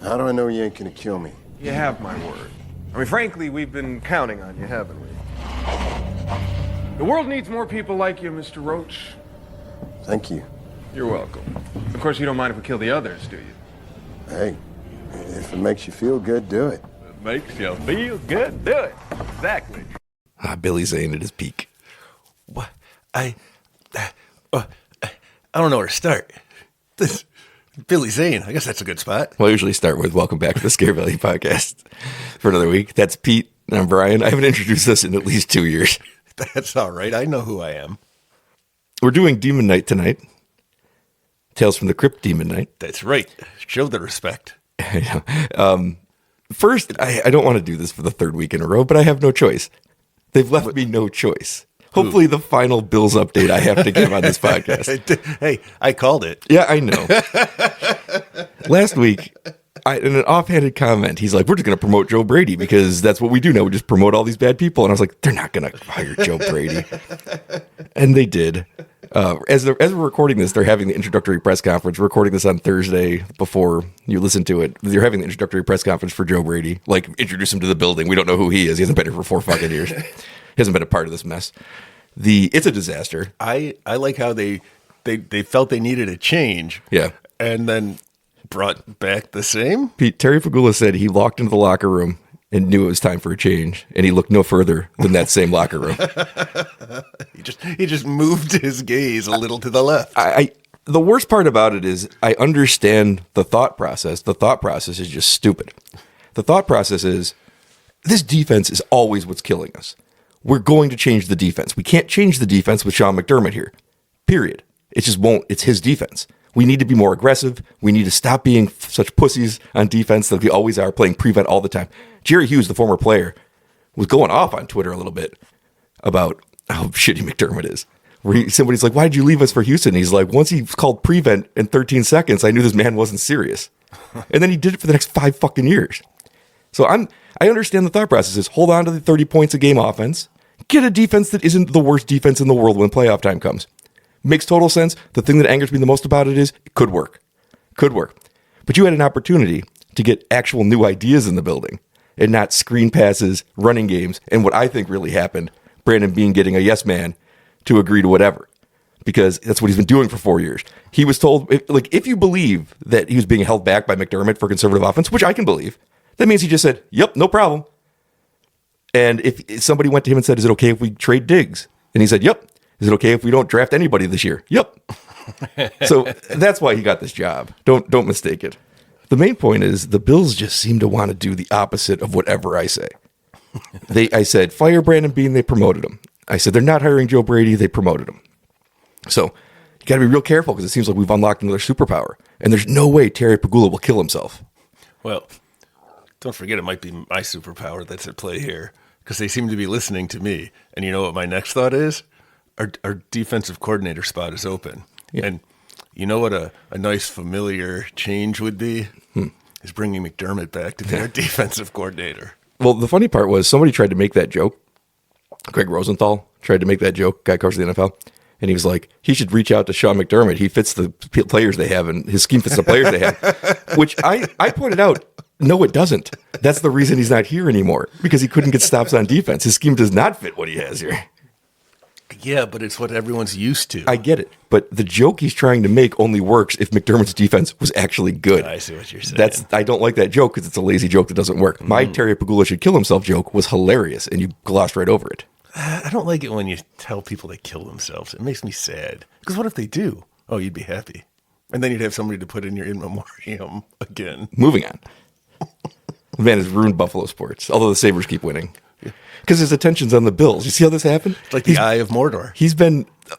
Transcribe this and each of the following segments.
How do I know you ain't gonna kill me? You have my word. I mean, frankly, we've been counting on you, haven't we? The world needs more people like you, Mr. Roach. Thank you. You're welcome. Of course, you don't mind if we kill the others, do you? Hey, if it makes you feel good, do it. It makes you feel good, do it. Exactly. Billy Zane at his peak. What? I don't know where to start. This Billy Zane. I guess that's a good spot. Well, I usually start with welcome back to the Scare Valley podcast for another week. That's Pete, and I'm Brian. I haven't introduced us in at least 2 years. That's all right. I know who I am. We're doing Demon Night tonight. Tales from the Crypt Demon Night. That's right. Show the respect. First, I don't want to do this for the third week in a row, but I have no choice. They've left me no choice. Hopefully the final Bills update I have to give on this podcast. Hey, I called it. Yeah, I know. Last week, in an offhanded comment, he's like, we're just going to promote Joe Brady because that's what we do now. We just promote all these bad people. And I was like, they're not going to hire Joe Brady. And they did. As we're recording this, they're having the introductory press conference. We're recording this on Thursday before you listen to it. They're having the introductory press conference for Joe Brady. Like, introduce him to the building. We don't know who he is. He hasn't been here for 4 fucking years. He hasn't been a part of this mess. It's a disaster. I like how they felt they needed a change. Yeah. And then brought back the same. Terry Fagula said he walked into the locker room and knew it was time for a change, and he looked no further than that same locker room. He just moved his gaze a little to the left. The worst part about it is I understand the thought process. The thought process is just stupid. The thought process is this defense is always what's killing us. We're going to change the defense. We can't change the defense with Sean McDermott here. Period. It just won't. It's his defense. We need to be more aggressive. We need to stop being such pussies on defense that we always are, playing prevent all the time. Jerry Hughes, the former player, was going off on Twitter a little bit about how shitty McDermott is. Where somebody's like, why did you leave us for Houston? He's like, once he called prevent in 13 seconds, I knew this man wasn't serious. And then he did it for the next 5 fucking years. So I understand the thought process is hold on to the 30 points a game offense, get a defense that isn't the worst defense in the world when playoff time comes. Makes total sense. The thing that angers me the most about it is it could work. Could work. But you had an opportunity to get actual new ideas in the building and not screen passes, running games, and what I think really happened, Brandon Beane getting a yes man to agree to whatever. Because that's what he's been doing for 4 years. He was told, if you believe that he was being held back by McDermott for conservative offense, which I can believe, that means he just said, yep, no problem. And if somebody went to him and said, is it okay if we trade Diggs? And he said, yep. Is it okay if we don't draft anybody this year? Yep. So that's why he got this job. Don't mistake it. The main point is the Bills just seem to want to do the opposite of whatever I say. I said, fire Brandon Beane, they promoted him. I said, they're not hiring Joe Brady, they promoted him. So you got to be real careful because it seems like we've unlocked another superpower. And there's no way Terry Pagula will kill himself. Well, don't forget it might be my superpower that's at play here because they seem to be listening to me. And you know what my next thought is? Our defensive coordinator spot is open. Yeah. And you know what a nice familiar change would be? Is bringing McDermott back to be our defensive coordinator. Well, the funny part was somebody tried to make that joke. Greg Rosenthal tried to make that joke. Guy covers the NFL. And he was like, he should reach out to Sean McDermott. He fits the players they have, and his scheme fits the players they have. Which I pointed out, no, it doesn't. That's the reason he's not here anymore. Because he couldn't get stops on defense. His scheme does not fit what he has here. Yeah, but it's what everyone's used to. I get it. But the joke he's trying to make only works if McDermott's defense was actually good. I see what you're saying. I don't like that joke because it's a lazy joke that doesn't work. My Terry Pagula should kill himself joke was hilarious, and you glossed right over it. I don't like it when you tell people to kill themselves. It makes me sad. Because what if they do? Oh, you'd be happy. And then you'd have somebody to put in your in memoriam again. Moving on. The man has ruined Buffalo sports, although the Sabres keep winning. Because his attention's on the Bills. You see how this happened? It's like the Eye of Mordor.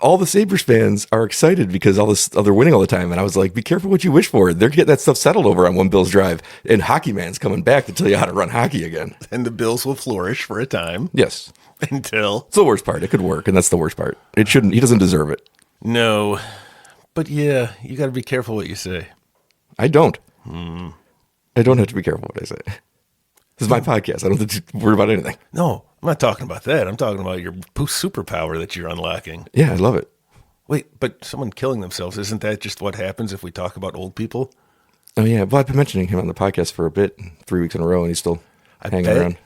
All the Sabres fans are excited because they're winning all the time. And I was like, be careful what you wish for. They're getting that stuff settled over on one Bills drive. And Hockey Man's coming back to tell you how to run hockey again. And the Bills will flourish for a time. Yes. Until. It's the worst part. It could work. And that's the worst part. It shouldn't. He doesn't deserve it. No. But yeah, you got to be careful what you say. I don't. I don't have to be careful what I say. This is my podcast. I don't have to worry about anything. No, I'm not talking about that. I'm talking about your superpower that you're unlocking. Yeah, I love it. Wait, but someone killing themselves, isn't that just what happens if we talk about old people? Oh, yeah. Well, I've been mentioning him on the podcast for a bit, 3 weeks in a row, and he's still hanging bet around.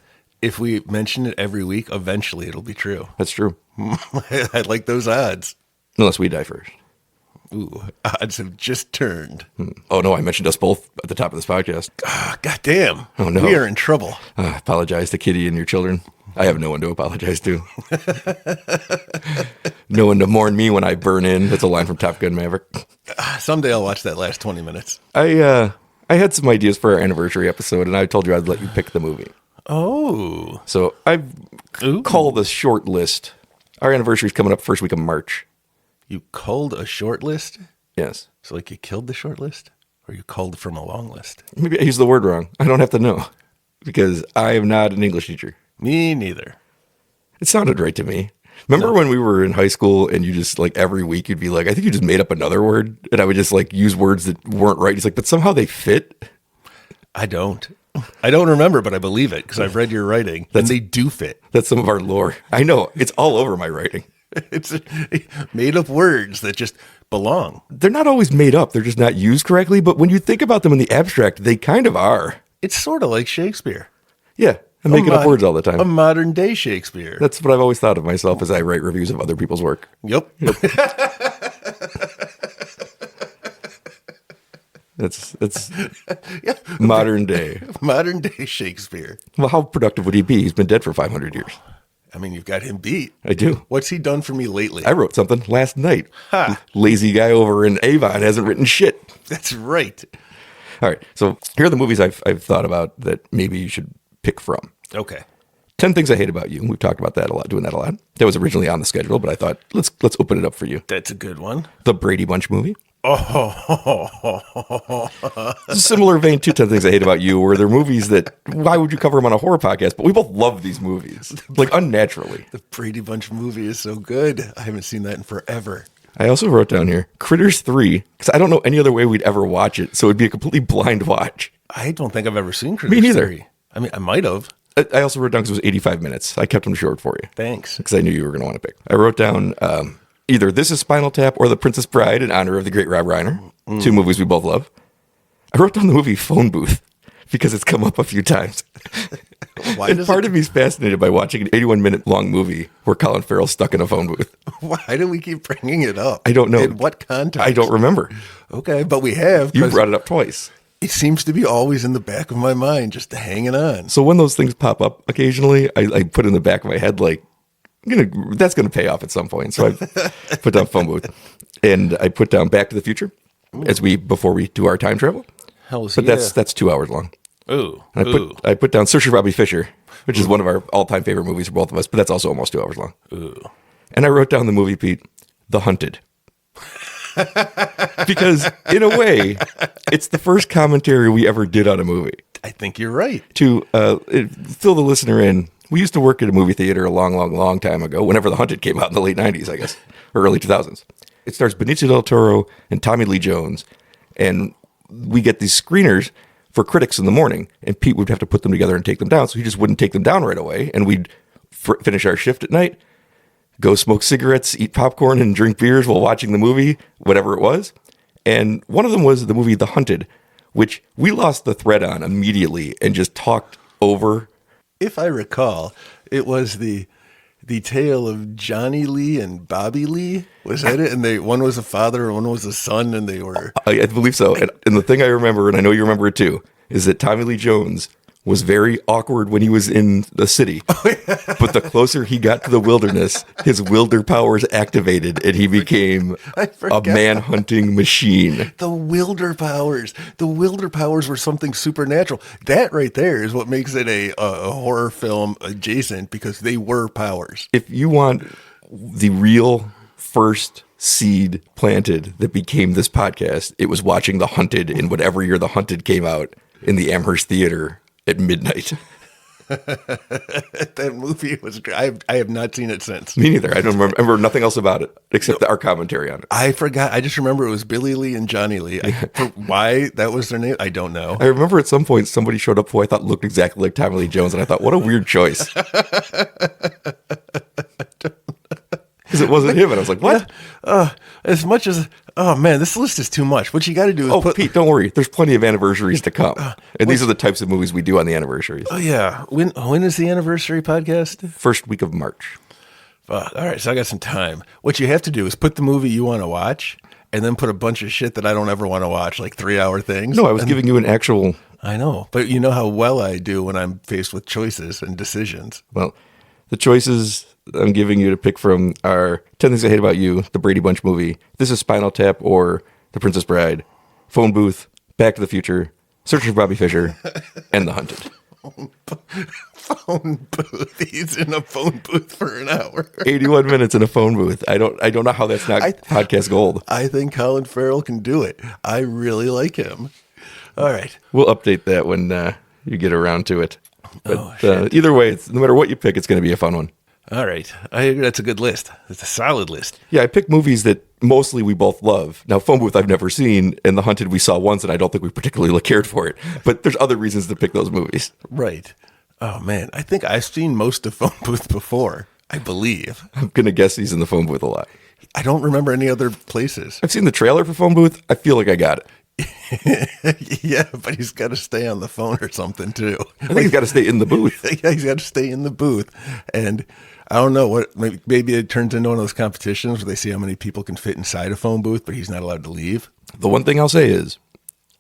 If we mention it every week, eventually it'll be true. That's true. I like those odds. Unless we die first. Ooh, odds have just turned. Oh, no, I mentioned us both at the top of this podcast. God damn. Oh, no. We are in trouble. Apologize to Kitty and your children. I have no one to apologize to. No one to mourn me when I burn in. That's a line from Top Gun Maverick. Someday I'll watch that last 20 minutes. I had some ideas for our anniversary episode, and I told you I'd let you pick the movie. Oh. So I call the short list. Our anniversary is coming up first week of March. You culled a short list? Yes. So like you killed the short list? Or you culled from a long list? Maybe I used the word wrong. I don't have to know because I am not an English teacher. Me neither. It sounded right to me. Remember when we were in high school and you just like every week you'd be like, I think you just made up another word. And I would just like use words that weren't right. He's like, but somehow they fit. I don't remember, but I believe it because I've read your writing and they do fit. That's some of our lore. I know. It's all over my writing. It's made up words that just belong. They're not always made up. They're just not used correctly. But when you think about them in the abstract, they kind of are. It's sort of like Shakespeare. Yeah. I'm making up words all the time. A modern day Shakespeare. That's what I've always thought of myself as I write reviews of other people's work. Yep. That's modern day. Modern day Shakespeare. Well, how productive would he be? He's been dead for 500 years. I mean, you've got him beat. I do. What's he done for me lately? I wrote something last night. Ha. Lazy guy over in Avon hasn't written shit. That's right. All right. So here are the movies I've thought about that maybe you should pick from. Okay. 10 Things I Hate About You. We've talked about that a lot, doing that a lot. That was originally on the schedule, but I thought, let's open it up for you. That's a good one. The Brady Bunch movie. Oh. Similar vein to 10 Things I Hate About You, where they're movies that, why would you cover them on a horror podcast? But we both love these movies, like unnaturally. The Brady Bunch movie is so good. I haven't seen that in forever. I also wrote down here, Critters 3, because I don't know any other way we'd ever watch it, so it'd be a completely blind watch. I don't think I've ever seen Critters. Me neither. 3. I mean, I might have. I also wrote down because it was 85 minutes. I kept them short for you. Thanks. Because I knew you were going to want to pick. I wrote down either This Is Spinal Tap or The Princess Bride in honor of the great Rob Reiner. Two movies we both love. I wrote down the movie Phone Booth because it's come up a few times. Why And does part of me is fascinated by watching an 81-minute long movie where Colin Farrell's stuck in a phone booth. Why do we keep bringing it up? I don't know. In what context? I don't remember. Okay, but we have. You 'cause brought it up twice. It seems to be always in the back of my mind, just hanging on. So when those things pop up occasionally, I put in the back of my head, like, that's going to pay off at some point. So I put down Phone Booth. And I put down Back to the Future before we do our time travel. Hell's But yeah. that's 2 hours long. Ooh. And I put down Saoirse Robbie Fisher, which is one of our all-time favorite movies for both of us, but that's also almost 2 hours long. Ooh. And I wrote down the movie, Pete, The Hunted. Because in a way, it's the first commentary we ever did on a movie. I think you're right. To fill the listener in, we used to work at a movie theater a long time ago, whenever The Hunted came out in the late 90s, I guess, or early 2000s. It stars Benicio del Toro and Tommy Lee Jones, and we get these screeners for critics in the morning, and Pete would have to put them together and take them down, so he just wouldn't take them down right away, and we'd finish our shift at night, go smoke cigarettes, eat popcorn, and drink beers while watching the movie, whatever it was. And one of them was the movie The Hunted, which we lost the thread on immediately and just talked over. If I recall, it was the tale of Johnny Lee and Bobby Lee. Was that it? And one was a father and one was a son, and they were... I believe so. And the thing I remember, and I know you remember it too, is that Tommy Lee Jones was very awkward when he was in the city. But the closer he got to the wilderness, his wilder powers activated and he became a man-hunting machine. The wilder powers. The wilder powers were something supernatural. That right there is what makes it a horror film adjacent, because they were powers. If you want the real first seed planted that became this podcast, it was watching The Hunted in whatever year The Hunted came out in the Amherst Theater at midnight. That movie was great. I have not seen it since. Me neither. I don't remember nothing else about it except our commentary on it. I forgot. I just remember it was Billy Lee and Johnny Lee. Why that was their name, I don't know. I remember at some point somebody showed up who I thought looked exactly like Tommy Lee Jones, and I thought, what a weird choice. because it wasn't him. And I was like, what? As much as, oh man, this list is too much. What you got to do is Oh, Pete, don't worry. There's plenty of anniversaries to come. And these are the types of movies we do on the anniversaries. Oh yeah, when is the anniversary podcast? First week of March. All right, so I got some time. What you have to do is put the movie you want to watch, and then put a bunch of shit that I don't ever want to watch, like 3-hour things. No, I was giving you an actual... I know, but you know how well I do when I'm faced with choices and decisions. Well, the choices I'm giving you to pick from are 10 Things I Hate About You, the Brady Bunch movie, This is Spinal Tap or The Princess Bride, Phone Booth, Back to the Future, Searching for Bobby Fischer, and The Hunted. Phone booth. He's in a phone booth for an hour. 81 minutes in a phone booth. I don't know how that's not podcast gold. I think Colin Farrell can do it. I really like him. All right. We'll update that when you get around to it. But either way, no matter what you pick, it's going to be a fun one. All right. I agree. That's a good list. It's a solid list. Yeah, I picked movies that mostly we both love. Now, Phone Booth I've never seen, and The Hunted we saw once, and I don't think we particularly cared for it. But there's other reasons to pick those movies. Right. Oh, man. I think I've seen most of Phone Booth before, I believe. I'm going to guess he's in the Phone Booth a lot. I don't remember any other places. I've seen the trailer for Phone Booth. I feel like I got it. Yeah, but he's got to stay on the phone or something, too. I think he's got to stay in the booth. Yeah, he's got to stay in the booth. And I don't know what, maybe it turns into one of those competitions where they see how many people can fit inside a phone booth, but he's not allowed to leave. The one thing I'll say is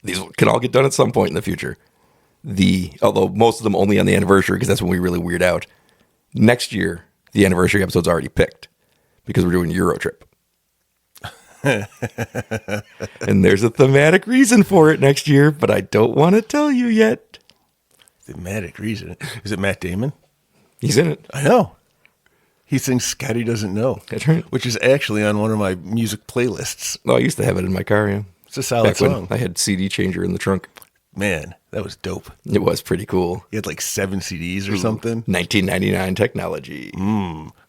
these can all get done at some point in the future. Although most of them only on the anniversary, because that's when we really weird out. Next year, the anniversary episode's already picked because we're doing Euro Trip. And there's a thematic reason for it next year, but I don't want to tell you yet. Thematic reason. Is it Matt Damon? He's in it. I know. He sings Scotty Doesn't Know. That's right. Which is actually on one of my music playlists. Oh, I used to have it in my car, yeah. It's a solid Back when song. I had CD changer in the trunk. Man, that was dope. It was pretty cool. He had like 7 CDs or something. 1999 technology.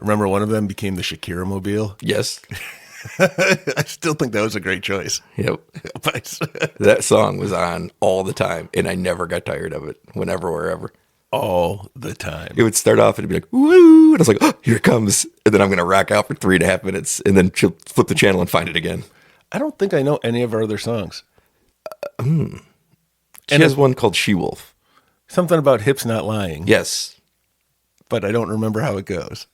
Remember one of them became the Shakira Mobile? Yes. I still think that was a great choice. Yep. But That song was on all the time, and I never got tired of it, whenever, wherever. all the time. It would start off and it'd be like, woo, and I was like, oh, here it comes. And then I'm going to rock out for 3.5 minutes, and then she'll flip the channel and find it again. I don't think I know any of her other songs. She has one called She-Wolf. Something about hips not lying. Yes. But I don't remember how it goes.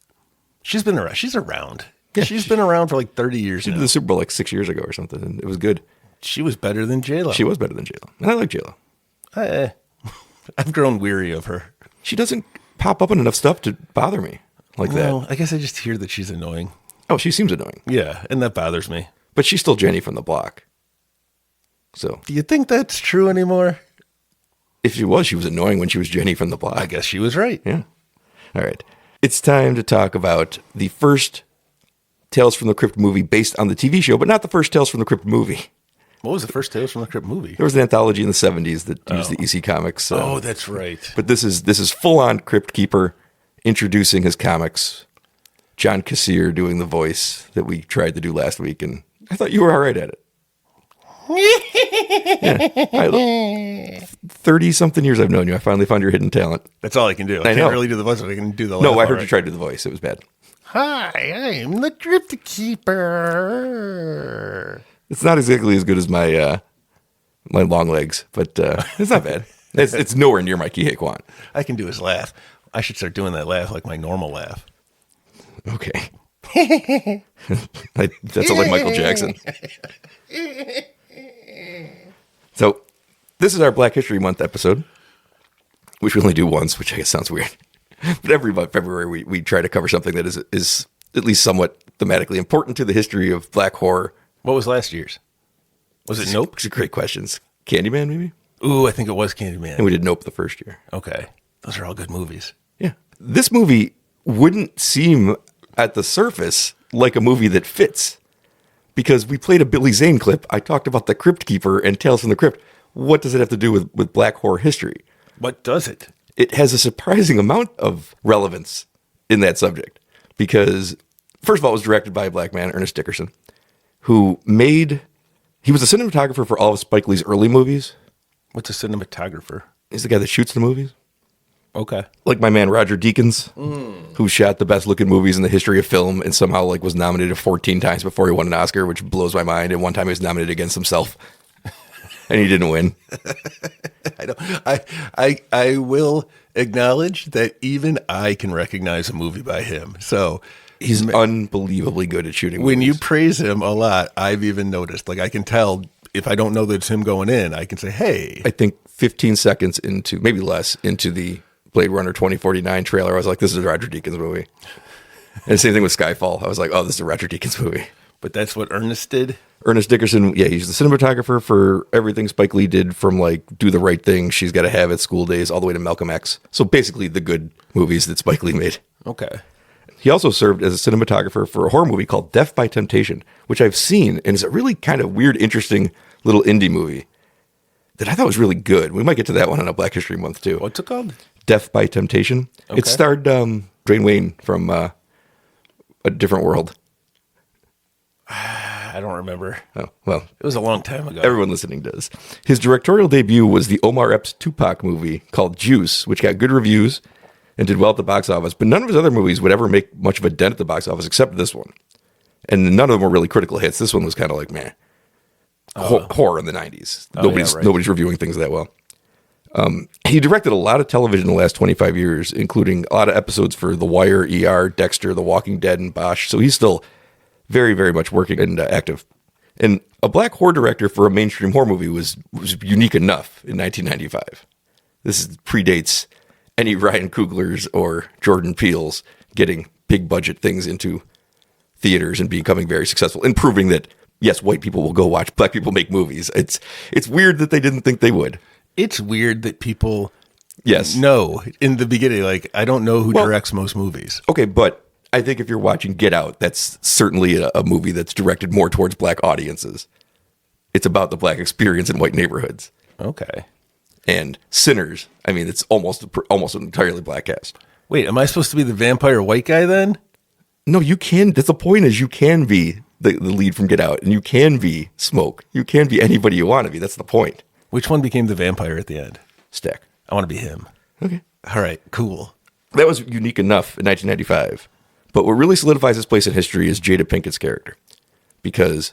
She's been around. She's around. Yeah, She's been around for like 30 years She now. did the Super Bowl like 6 years ago or something, and it was good. She was better than J-Lo. She was better than J-Lo. And I like J-Lo. I've grown weary of her. She doesn't pop up in enough stuff to bother me like that. I guess I just hear that she's annoying. Oh, she seems annoying. Yeah, and that bothers me. But she's still Jenny from the block. So Do you think that's true anymore? if she was annoying when she was Jenny from the block. I guess she was right. Yeah. All right. It's time to talk about the first Tales from the Crypt movie based on the TV show, but not the first Tales from the Crypt movie. What was the first Tales from the Crypt movie? There was an anthology in the 70s that used the EC Comics. Oh, that's right. But this is full-on Crypt Keeper introducing his comics. John Kassir doing the voice that we tried to do last week, and I thought you were all right at it. Yeah. 30-something years I've known you. I finally found your hidden talent. That's all I can do. I know. can't really do the voice, but I can do the laugh. No, I heard all you tried to do the voice. It was bad. Hi, I'm the Crypt Keeper. It's not exactly as good as my my long legs, but it's not bad. It's nowhere near my Kihei Kwan. I can do his laugh. I should start doing that laugh like my normal laugh. Okay. That's like Michael Jackson. So, this is our Black History Month episode, which we only do once, which I guess sounds weird. But every month, February, we try to cover something that is at least somewhat thematically important to the history of black horror. What was last year's? Was it Nope? These are great questions. Candyman, maybe? Ooh, I think it was Candyman. And we did Nope the first year. Okay. Those are all good movies. Yeah. This movie wouldn't seem at the surface like a movie that fits because we played a Billy Zane clip. I talked about the Crypt Keeper and Tales from the Crypt. What does it have to do with black horror history? What does it? It has a surprising amount of relevance in that subject because, first of all, it was directed by a black man, Ernest Dickerson, who he was a cinematographer for all of Spike Lee's early movies. What's a cinematographer? He's the guy that shoots the movies. Okay. Like my man Roger Deakins, who shot the best looking movies in the history of film and somehow like was nominated 14 times before he won an Oscar, which blows my mind. And one time he was nominated against himself and he didn't win. I will acknowledge that even I can recognize a movie by him. So He's unbelievably good at shooting when you movies. praise him a lot, I've even noticed. Like I can tell if I don't know that it's him going in, I can say, "Hey." I think 15 seconds into, maybe less, into the Blade Runner 2049 trailer, I was like, this is a Roger Deakins movie. And same thing with Skyfall. I was like, oh, this is a Roger Deakins movie. But that's what Ernest did. Ernest Dickerson, yeah, he's the cinematographer for everything Spike Lee did from like Do the Right Thing, She's Gotta Have It, School Days, all the way to Malcolm X. So basically the good movies that Spike Lee made. Okay. He also served as a cinematographer for a horror movie called Death by Temptation, which I've seen and is a really kind of weird, interesting little indie movie that I thought was really good. We might get to that one on a Black History Month too. What's it called? Death by Temptation. Okay. It starred Dwayne Wayne from A Different World. I don't remember. Oh, well, It was a long time ago. everyone listening does. His directorial debut was the Omar Epps Tupac movie called Juice, which got good reviews and did well at the box office, but none of his other movies would ever make much of a dent at the box office except this one. And none of them were really critical hits. This one was kind of like, meh. Horror in the 90s. Nobody's reviewing things that well. He directed a lot of television in the last 25 years, including a lot of episodes for The Wire, ER, Dexter, The Walking Dead, and Bosch. So he's still very, very much working and active. And a black horror director for a mainstream horror movie was unique enough in 1995. This predates any Ryan Coogler's or Jordan Peele's getting big budget things into theaters and becoming very successful and proving that, yes, white people will go watch black people make movies. It's weird that they didn't think they would. It's weird that people Yes. know in the beginning, like, I don't know who directs most movies. Okay, but I think if you're watching Get Out, that's certainly a movie that's directed more towards black audiences. It's about the black experience in white neighborhoods. Okay. And Sinners, I mean, it's almost an entirely black cast. Wait, am I supposed to be the vampire white guy then? No, you can. That's the point is you can be the lead from Get Out, and you can be Smoke. You can be anybody you want to be. That's the point. Which one became the vampire at the end? Stack. I want to be him. Okay. All right, cool. That was unique enough in 1995. But what really solidifies his place in history is Jada Pinkett's character. Because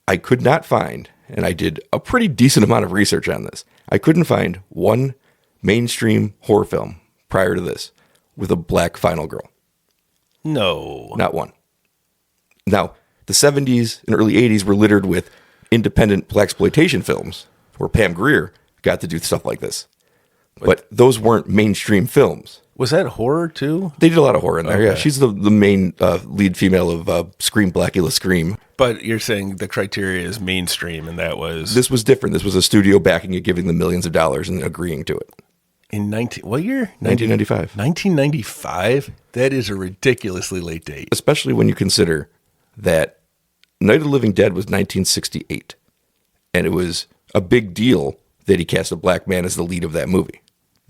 I could not find, and I did a pretty decent amount of research on this, I couldn't find one mainstream horror film prior to this with a black final girl. No. Not one. Now, the 70s and early 80s were littered with independent blaxploitation films where Pam Grier got to do stuff like this. But those weren't mainstream films. Was that horror too? They did a lot of horror in there. Okay. Yeah, she's the main lead female of Scream, Blackula Scream. But you're saying the criteria is mainstream, and that was This was different. This was a studio backing it, giving them millions of dollars and agreeing to it. in what year? 1995. 1995? That is a ridiculously late date. Especially when you consider that Night of the Living Dead was 1968. And it was a big deal that he cast a black man as the lead of that movie.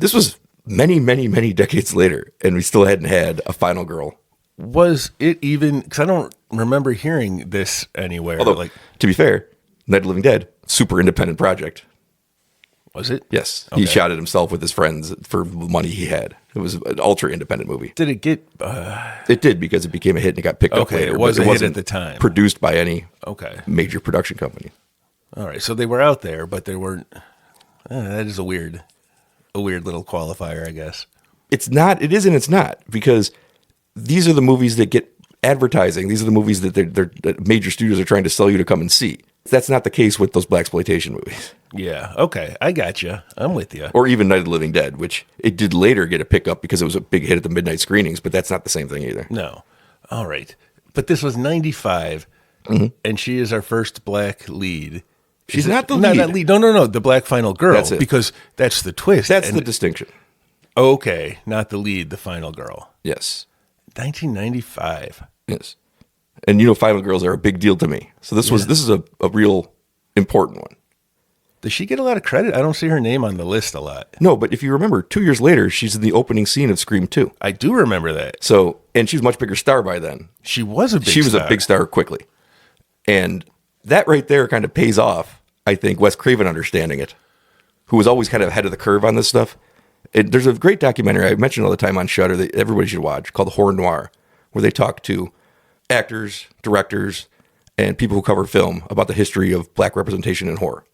This was many, many, many decades later, and we still hadn't had a final girl. Was it even, because I don't remember hearing this anywhere. Although, to be fair, Night of the Living Dead, super independent project. Was it? Yes. Okay. He shot it himself with his friends for the money he had. It was an ultra independent movie. Did it get, It did because it became a hit and it got picked up Okay, later. it was but a hit wasn't at the time. produced by any okay. major production company. All right. So they were out there, but they weren't, that is a weird little qualifier, I guess. It's not, it is and it's not, because these are the movies that get advertising. These are the movies that that major studios are trying to sell you to come and see. That's not the case with those blaxploitation movies. Yeah. Okay. I got you. I'm with you. Or even Night of the Living Dead, which it did later get a pickup because it was a big hit at the midnight screenings, but that's not the same thing either. No. All right. But this was 95, and she is our first black lead. She's not the No, lead. not lead. No. The black final girl. That's it. Because that's the twist. That's And- the distinction. Okay. Not the lead, the final girl. Yes. 1995. Yes. And Final Girls are a big deal to me. So this is a real important one. Does she get a lot of credit? I don't see her name on the list a lot. No, but if you remember, 2 years later, she's in the opening scene of Scream 2. I do remember that. So, and she's a much bigger star by then. She was a big She was star. a big star quickly. And that right there kind of pays off, I think, Wes Craven understanding it, who was always kind of ahead of the curve on this stuff. There's a great documentary I mention all the time on Shudder that everybody should watch called Horror Noir, where they talk to actors, directors, and people who cover film about the history of black representation in horror.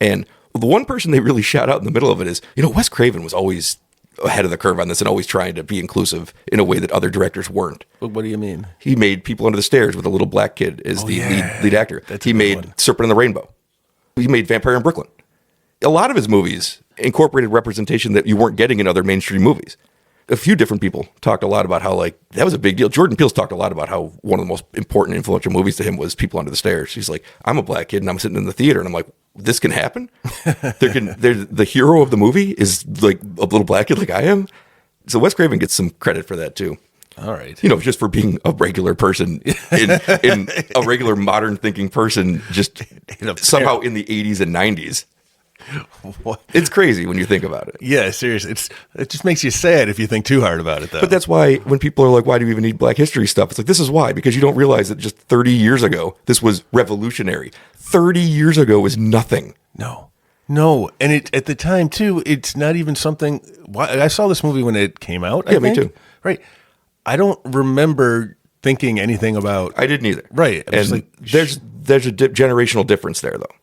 And the one person they really shout out in the middle of it is, Wes Craven was always ahead of the curve on this and always trying to be inclusive in a way that other directors weren't. What do you mean? He made People Under the Stairs with a little black kid as lead actor. He made Serpent and the Rainbow. He made Vampire in Brooklyn. A lot of his movies incorporated representation that you weren't getting in other mainstream movies. A few different people talked a lot about how, that was a big deal. Jordan Peele's talked a lot about how one of the most important, influential movies to him was People Under the Stairs. He's like, I'm a black kid and I'm sitting in the theater and I'm like, this can happen? The hero of the movie is like a little black kid like I am. So Wes Craven gets some credit for that too. All right. Just for being a regular person, in a regular modern thinking person, just somehow in the 80s and 90s. What? It's crazy when you think about it. Yeah, seriously. It just makes you sad if you think too hard about it, though. But that's why when people are like, why do we even need Black history stuff? It's like, this is why, because you don't realize that just 30 years ago, this was revolutionary. 30 years ago is nothing. No. And at the time, too, it's not even something. I saw this movie when it came out. I think. Me too. Right. I don't remember thinking anything about. I didn't either. Right. And there's a generational difference there, though,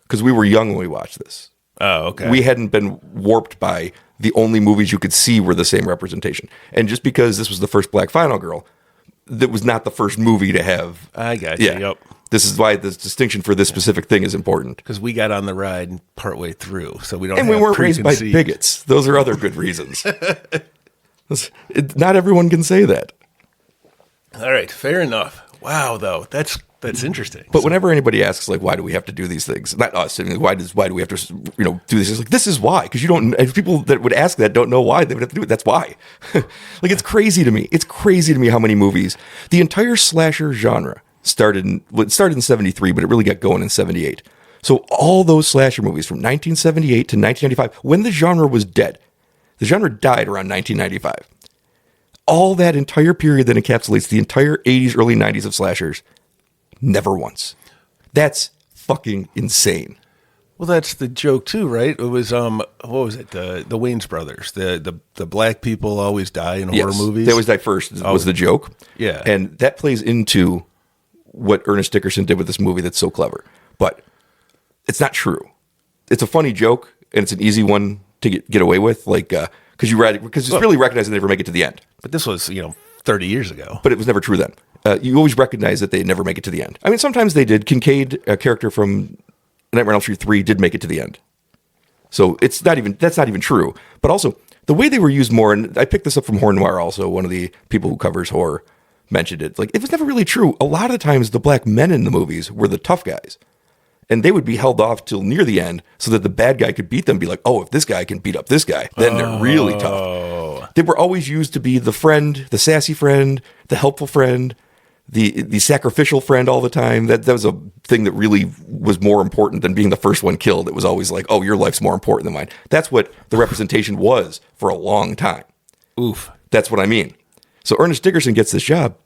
because we were young when we watched this. Oh, okay. We hadn't been warped by the only movies you could see were the same representation. And just because this was the first black final girl, that was not the first movie to have. I got you. Yep. This is why the distinction for this specific thing is important. Because we got on the ride partway through, so we don't. And we weren't raised by bigots. Those are other good reasons. Not everyone can say that. All right, fair enough. Wow, though that's interesting. But whenever anybody asks, like, why do we have to do these things? Not us. I mean, why do we have to, do these things? Like, this is why. Because you don't. And people that would ask that don't know why they would have to do it. That's why. It's crazy to me. It's crazy to me how many movies, the entire slasher genre started in 73, but it really got going in 78. So all those slasher movies from 1978 to 1995, when the genre was dead, the genre died around 1995. All that entire period that encapsulates the entire 80s, early 90s of slashers, never once. That's fucking insane. Well, that's the joke too, right? It was what was it? The Wayans brothers. The black people always die in horror movies. They always die first was the joke. Yeah. And that plays into what Ernest Dickerson did with this movie that's so clever. But it's not true. It's a funny joke and it's an easy one to get away with, because it's really recognized they never make it to the end. But this was 30 years ago. But it was never true then. You always recognize that they never make it to the end. I mean, sometimes they did. Kincaid, a character from Nightmare on Elm Street 3, did make it to the end. So that's not even true. But also, the way they were used more, and I picked this up from Horror Noir also, one of the people who covers horror mentioned it. It was never really true. A lot of the times, the black men in the movies were the tough guys. And they would be held off till near the end so that the bad guy could beat them, be like, oh, if this guy can beat up this guy, then they're really tough. They were always used to be the friend, the sassy friend, the helpful friend, the sacrificial friend all the time. That was a thing that really was more important than being the first one killed. It was always like, oh, your life's more important than mine. That's what the representation was for a long time. Oof. That's what I mean. So Ernest Dickerson gets this job,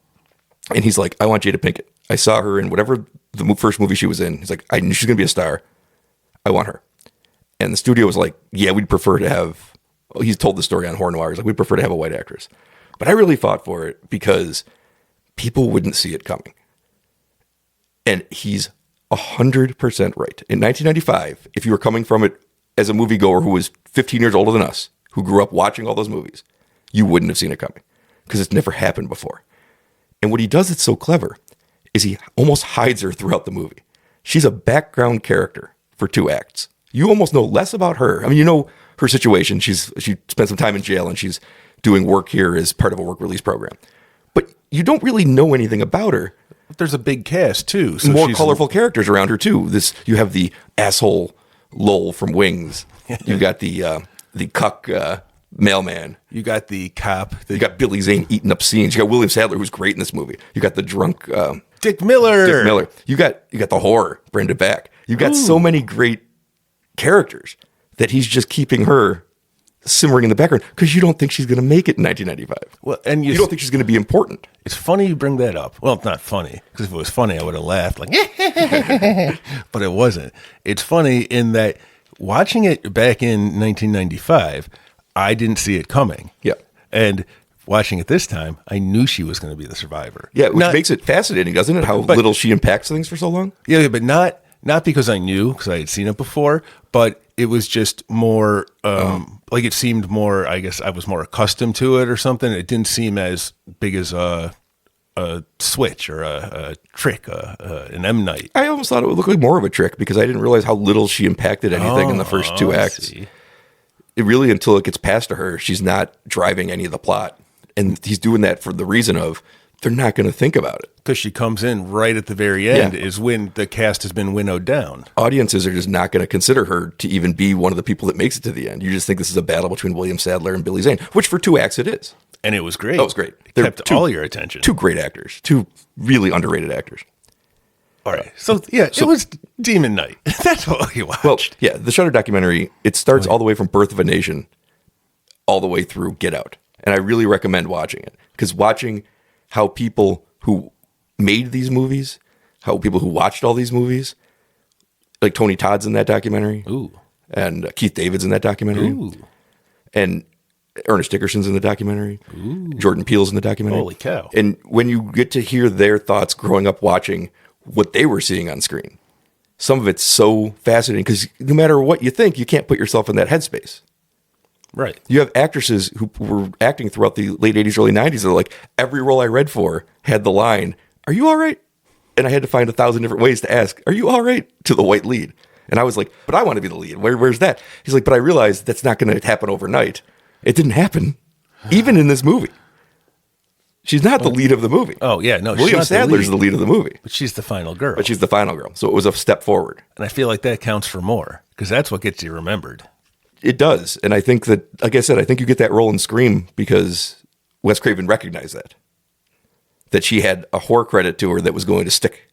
and he's like, I want Jada Pinkett. I saw her in whatever the first movie she was in. He's like, I knew she's going to be a star. I want her. And the studio was like, yeah, we'd prefer to have, he's told the story on Horror Noir. He's like, we'd prefer to have a white actress. But I really fought for it because people wouldn't see it coming. And he's 100% right. In 1995, if you were coming from it as a moviegoer who was 15 years older than us, who grew up watching all those movies, you wouldn't have seen it coming because it's never happened before. And what he does that's so clever is he almost hides her throughout the movie. She's a background character for 2 acts. You almost know less about her. I mean, you know her situation. She spent some time in jail and she's doing work here as part of a work release program. But you don't really know anything about her. There's a big cast too. So more colorful characters around her too. You have the asshole Lowell from Wings. You got the cuck mailman. You got the cop. You got Billy Zane eating up scenes. You got William Sadler, who's great in this movie. You got the drunk Dick Miller. You got the horror, Brenda Beck. You got so many great characters that he's just keeping her simmering in the background because you don't think she's going to make it in 1995. Well, and you don't think she's going to be important. It's funny you bring that up. Well, it's not funny because if it was funny, I would have laughed but it wasn't. It's funny in that watching it back in 1995, I didn't see it coming. Yeah. And watching it this time, I knew she was going to be the survivor. Yeah, which makes it fascinating, doesn't it? How little she impacts things for so long. Yeah, but not because I knew, because I had seen it before, but it was just more, like it seemed more, I guess I was more accustomed to it or something. It didn't seem as big as a switch or a trick, an M. Night. I almost thought it would look like more of a trick because I didn't realize how little she impacted anything in the first two I acts. see. It really, until it gets past to her, she's not driving any of the plot. And he's doing that for the reason of they're not going to think about it. Because she comes in right at the very end Yeah. is when the cast has been winnowed down. Audiences are just not going to consider her to even be one of the people that makes it to the end. You just think this is a battle between William Sadler and Billy Zane, which for two acts it is. And it was great. Oh, it was great. It They're kept all your attention. Two great actors. Two really underrated actors. All right. So, yeah, it was Demon Night. That's what we watched. Well, yeah, the Shudder documentary, it starts all the way from Birth of a Nation all the way through Get Out. And I really recommend watching it because watching how people who made these movies, how people who watched all these movies, like Tony Todd's in that documentary. Ooh. And Keith David's in that documentary. Ooh. And Ernest Dickerson's in the documentary. Jordan Peele's in the documentary. Holy cow. And when you get to hear their thoughts growing up watching what they were seeing on screen, some of it's so fascinating because no matter what you think, you can't put yourself in that headspace. Right. You have actresses who were acting throughout the late 80s, early 90s. They're like, every role I read for had the line, "Are you all right?" And I had to find 1,000 different ways to ask, "Are you all right?" to the white lead. And I was like, but I want to be the lead. Where's that? He's like, but I realized that's not going to happen overnight. It didn't happen, even in this movie. She's not the lead of the movie. Oh, yeah. No, she's William not the Sadler's lead. the lead of the movie. But she's the final girl. But she's the final girl. So it was a step forward. And I feel like that counts for more because that's what gets you remembered. It does. And I think that, like I said, I think you get that role in Scream because Wes Craven recognized that she had a horror credit to her that was going to stick.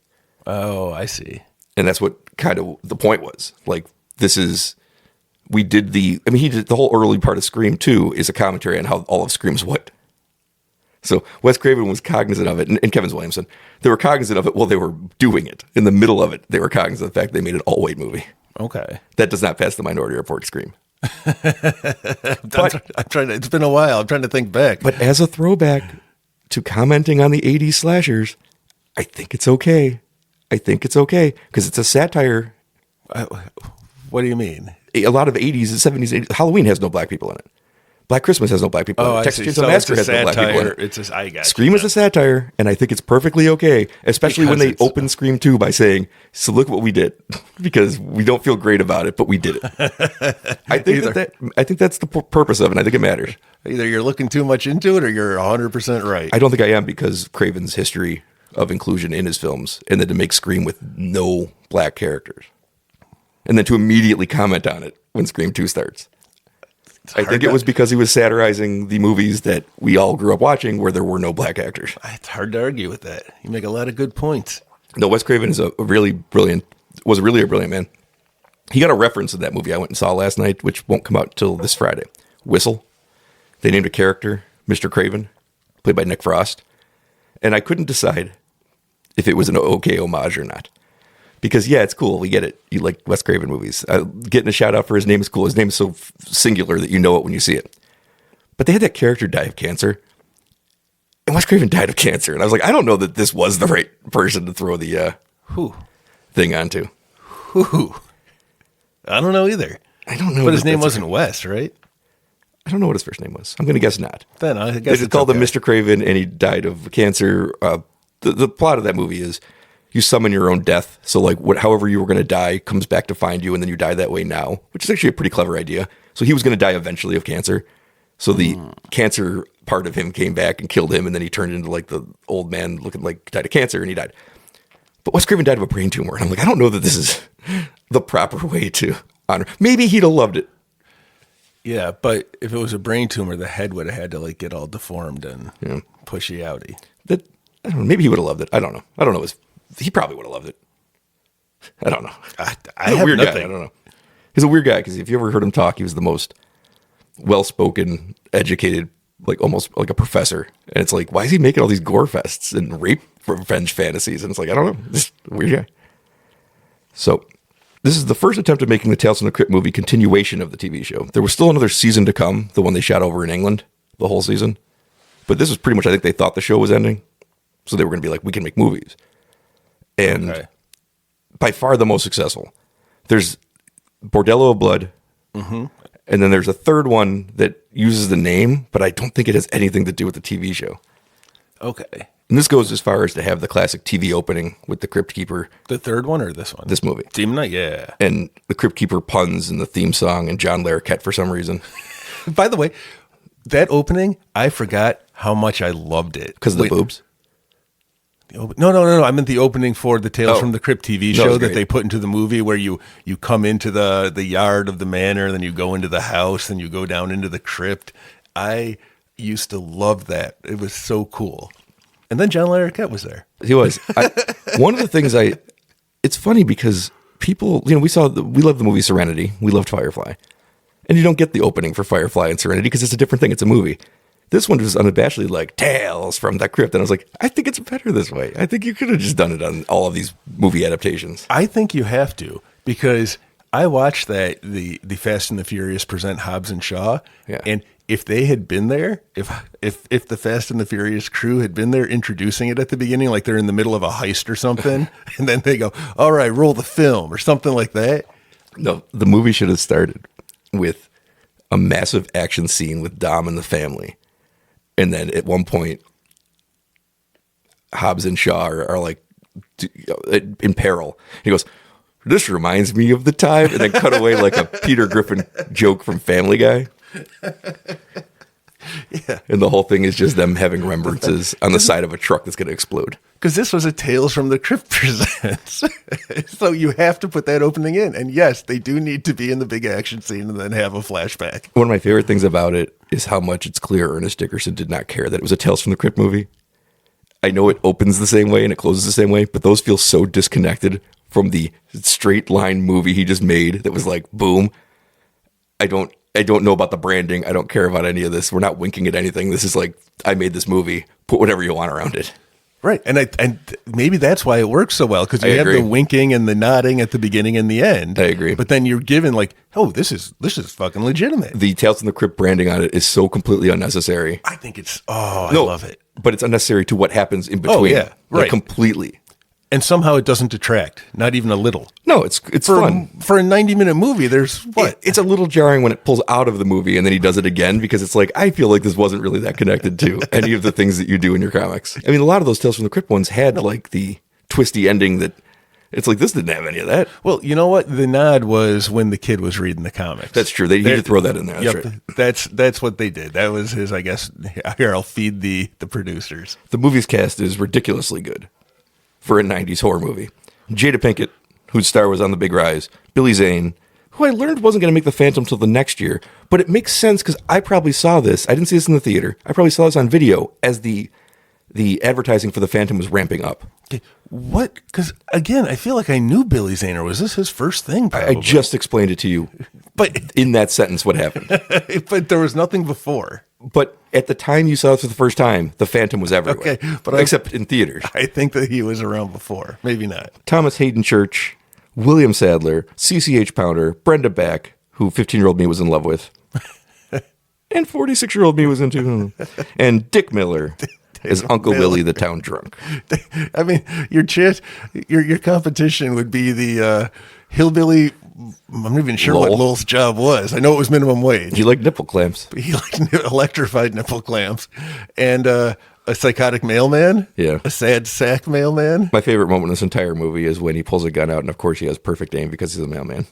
Oh, I see. And that's what kind of the point was. Like, he did the whole early part of Scream 2 is a commentary on how all of Scream's what. So Wes Craven was cognizant of it, and Kevin Williamson, they were cognizant of it while they were doing it. In the middle of it, they were cognizant of the fact they made an all-white movie. Okay. That does not pass the Minority Report Scream. I'm trying to, it's been a while. I'm trying to think back. But as a throwback to commenting on the 80s slashers, I think it's okay. I think it's okay because it's a satire. What do you mean? A lot of 80s and 70s, 80s, Halloween has no black people in it. Black Christmas has no black people in it. I Texas see. Chainsaw So Massacre it's a has no black people in satire. it. I got Scream you. is a satire, and I think it's perfectly okay, especially when Because they it's- open Scream 2 by saying, "So look what we did," because we don't feel great about it, but we did it. I think that's the purpose of it. And I think it matters. Either you're looking too much into it or you're 100% right. I don't think I am because Craven's history of inclusion in his films, and then to make Scream with no black characters, and then to immediately comment on it when Scream 2 starts. I think it was because he was satirizing the movies that we all grew up watching where there were no black actors. It's hard to argue with that. You make a lot of good points. No, Wes Craven is really a brilliant man. He got a reference in that movie I went and saw last night, which won't come out till this Friday. Whistle. They named a character Mr. Craven, played by Nick Frost. And I couldn't decide if it was an okay homage or not. Because, yeah, it's cool. We get it. You like Wes Craven movies. Getting a shout out for his name is cool. His name is so singular that you know it when you see it. But they had that character die of cancer. And Wes Craven died of cancer. And I was like, I don't know that this was the right person to throw the thing onto. Whew. I don't know either. I don't know. But his name that's wasn't Wes, right? I don't know what his first name was. I'm going to guess not. Then I They guess just called him Mr. Craven, and he died of cancer. The plot of that movie is you summon your own death. So, like, however you were going to die comes back to find you, and then you die that way now, which is actually a pretty clever idea. So he was going to die eventually of cancer. So the cancer part of him came back and killed him, and then he turned into, like, the old man looking like died of cancer, and he died. But Wes Craven died of a brain tumor, and I'm like, I don't know that this is the proper way to honor. Maybe he'd have loved it. Yeah, but if it was a brain tumor, the head would have had to like get all deformed and pushy outy. That I don't know. Maybe he would have loved it. I don't know. I don't know. He probably would have loved it. I don't know. I He's a have weird nothing. guy. I don't know. He's a weird guy because if you ever heard him talk, he was the most well-spoken, educated, like almost like a professor. And it's like, why is he making all these gore fests and rape revenge fantasies? And it's like, I don't know. Just a weird guy. So This is the first attempt at making the Tales from the Crypt movie continuation of the TV show. There was still another season to come, the one they shot over in England, the whole season. But this was pretty much, I think they thought the show was ending. So they were going to be like, we can make movies. And by far the most successful. There's Bordello of Blood. Mm-hmm. And then there's a third one that uses the name, but I don't think it has anything to do with the TV show. Okay. And this goes as far as to have the classic TV opening with the Crypt Keeper. The third one or this one? This movie. Demon Knight, yeah. And the Crypt Keeper puns in the theme song and John Larroquette for some reason. By the way, that opening, I forgot how much I loved it. Because of the boobs? No. I meant the opening for the Tales from the Crypt TV show that great. they put into the movie where you come into the yard of the manor, then you go into the house, then you go down into the crypt. I used to love that. It was so cool. And then John Larroquette was there. He was. One of the things it's funny because people, we love the movie Serenity. We loved Firefly. And you don't get the opening for Firefly and Serenity because it's a different thing. It's a movie. This one was unabashedly like Tales from the Crypt. And I was like, I think it's better this way. I think you could have just done it on all of these movie adaptations. I think you have to, because I watched the Fast and the Furious present Hobbs and Shaw. Yeah. And if they had been there, if the Fast and the Furious crew had been there introducing it at the beginning, like they're in the middle of a heist or something, and then they go, all right, roll the film or something like that. No, the movie should have started with a massive action scene with Dom and the family. And then at one point, Hobbs and Shaw are like in peril. He goes, this reminds me of the time, and then cut away like a Peter Griffin joke from Family Guy. Yeah. And the whole thing is just them having remembrances on the side of a truck that's going to explode. Because this was a Tales from the Crypt presents. So you have to put that opening in. And yes, they do need to be in the big action scene and then have a flashback. One of my favorite things about it is how much it's clear Ernest Dickerson did not care that it was a Tales from the Crypt movie. I know it opens the same way and it closes the same way, but those feel so disconnected from the straight line movie he just made that was like, boom. I don't know about the branding. I don't care about any of this. We're not winking at anything. This is like, I made this movie. Put whatever you want around it. Right. And maybe that's why it works so well, because you have agree. the winking and the nodding at the beginning and the end. I agree. But then you're given like, oh, this is fucking legitimate. The Tales from the Crypt branding on it is so completely unnecessary. I think I love it. But it's unnecessary to what happens in between. Oh, yeah. Right. Like, completely. And somehow it doesn't detract, not even a little. No, it's fun. For a 90-minute movie, there's what? It's a little jarring when it pulls out of the movie and then he does it again, because it's like, I feel like this wasn't really that connected to any of the things that you do in your comics. I mean, a lot of those Tales from the Crypt ones had like the twisty ending that it's like, this didn't have any of that. Well, you know what? The nod was when the kid was reading the comics. That's true. They need to throw that in there. That's right. That's what they did. That was his, I guess, here, I'll feed the producers. The movie's cast is ridiculously good for a 90s horror movie. Jada Pinkett, whose star was on the big rise. Billy Zane, who I learned wasn't going to make The Phantom till the next year. But it makes sense because I probably saw this. I didn't see this in the theater. I probably saw this on video as the advertising for The Phantom was ramping up. Okay. What? Because, again, I feel like I knew Billy Zane, or was this his first thing? Probably? I just explained it to you. But in that sentence, what happened. But there was nothing before. But at the time you saw it for the first time, The Phantom was everywhere. Okay, but except in theaters. I think that he was around before. Maybe not. Thomas Hayden Church, William Sadler, CCH Pounder, Brenda Back, who 15-year-old me was in love with, and 46-year-old me was into, and Dick Miller as Uncle Willie the town drunk. I mean, your competition would be the hillbilly. I'm not even sure what Lowell's job was. I know it was minimum wage. He liked nipple clamps. He liked electrified nipple clamps. And a psychotic mailman. Yeah. A sad sack mailman. My favorite moment in this entire movie is when he pulls a gun out, and of course he has perfect aim because he's a mailman.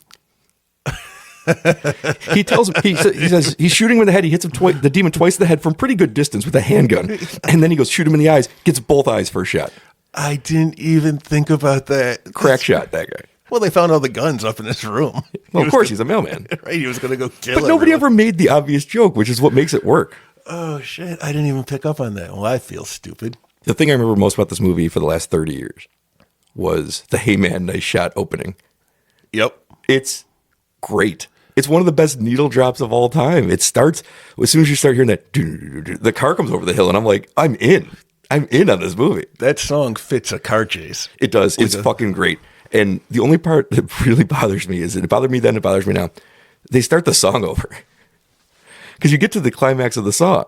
He tells him, he says he's shooting him in the head. He hits him the demon twice in the head from pretty good distance with a handgun. And then he goes, shoot him in the eyes, gets both eyes first shot. I didn't even think about that. Crack shot, that guy. Well, they found all the guns up in his room. Well, of course, he's a mailman. Right, he was going to go kill But nobody ever made the obvious joke, which is what makes it work. Oh, shit. I didn't even pick up on that. Well, I feel stupid. The thing I remember most about this movie for the last 30 years was the Hey Man, Nice Shot opening. Yep. It's great. It's one of the best needle drops of all time. It starts, as soon as you start hearing that, the car comes over the hill, and I'm like, I'm in on this movie. That song fits a car chase. It does. It's fucking great. And the only part that really bothers me is, and it bothered me then, it bothers me now, they start the song over. Because you get to the climax of the song,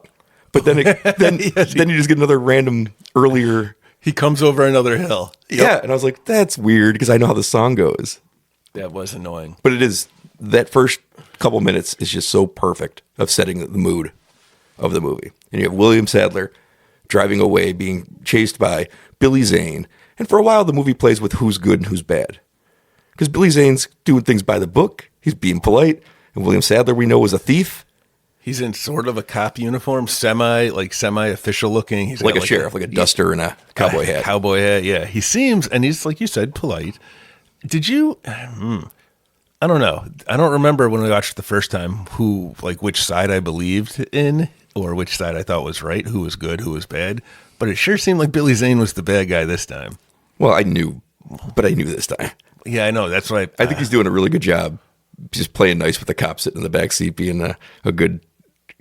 but then then you just get another random earlier. He comes over another hill. Yep. Yeah, and I was like, that's weird because I know how the song goes. That was annoying. But it is, that first couple minutes is just so perfect of setting the mood of the movie. And you have William Sadler driving away, being chased by Billy Zane. And for a while, the movie plays with who's good and who's bad. Because Billy Zane's doing things by the book. He's being polite. And William Sadler, we know, is a thief. He's in sort of a cop uniform, semi-official looking. He's Like got a sheriff, like a duster and a cowboy hat. Cowboy hat, yeah. He seems, and he's, like you said, polite. Did you, I don't know. I don't remember when we watched it the first time which side I believed in or which side I thought was right, who was good, who was bad. But it sure seemed like Billy Zane was the bad guy this time. Well, I knew this time. Yeah, I know. That's why I think he's doing a really good job just playing nice with the cop sitting in the back seat, being a good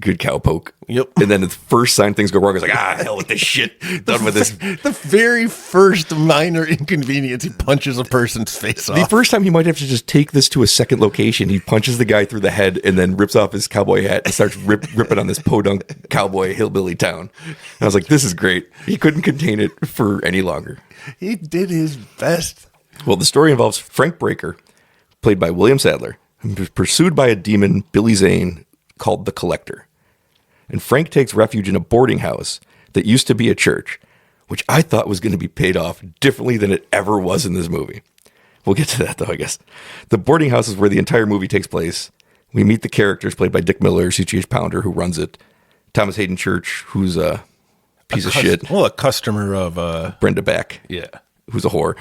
cowpoke. Yep. And then the first time things go wrong, it's like, hell with this shit. Done with this. The very first minor inconvenience, he punches a person's face off. The first time he might have to just take this to a second location, he punches the guy through the head and then rips off his cowboy hat and starts ripping on this podunk cowboy hillbilly town. And I was like, this is great. He couldn't contain it for any longer. He did his best. Well, the story involves Frank Breaker, played by William Sadler, who was pursued by a demon, Billy Zane, called the Collector. And Frank takes refuge in a boarding house that used to be a church, which I thought was going to be paid off differently than it ever was in this movie. We'll get to that, though, I guess. The boarding house is where the entire movie takes place. We meet the characters played by Dick Miller, C.H. Pounder, who runs it, Thomas Hayden Church, who's a piece of shit. Well, a customer of... Brenda Back. Yeah. Who's a whore.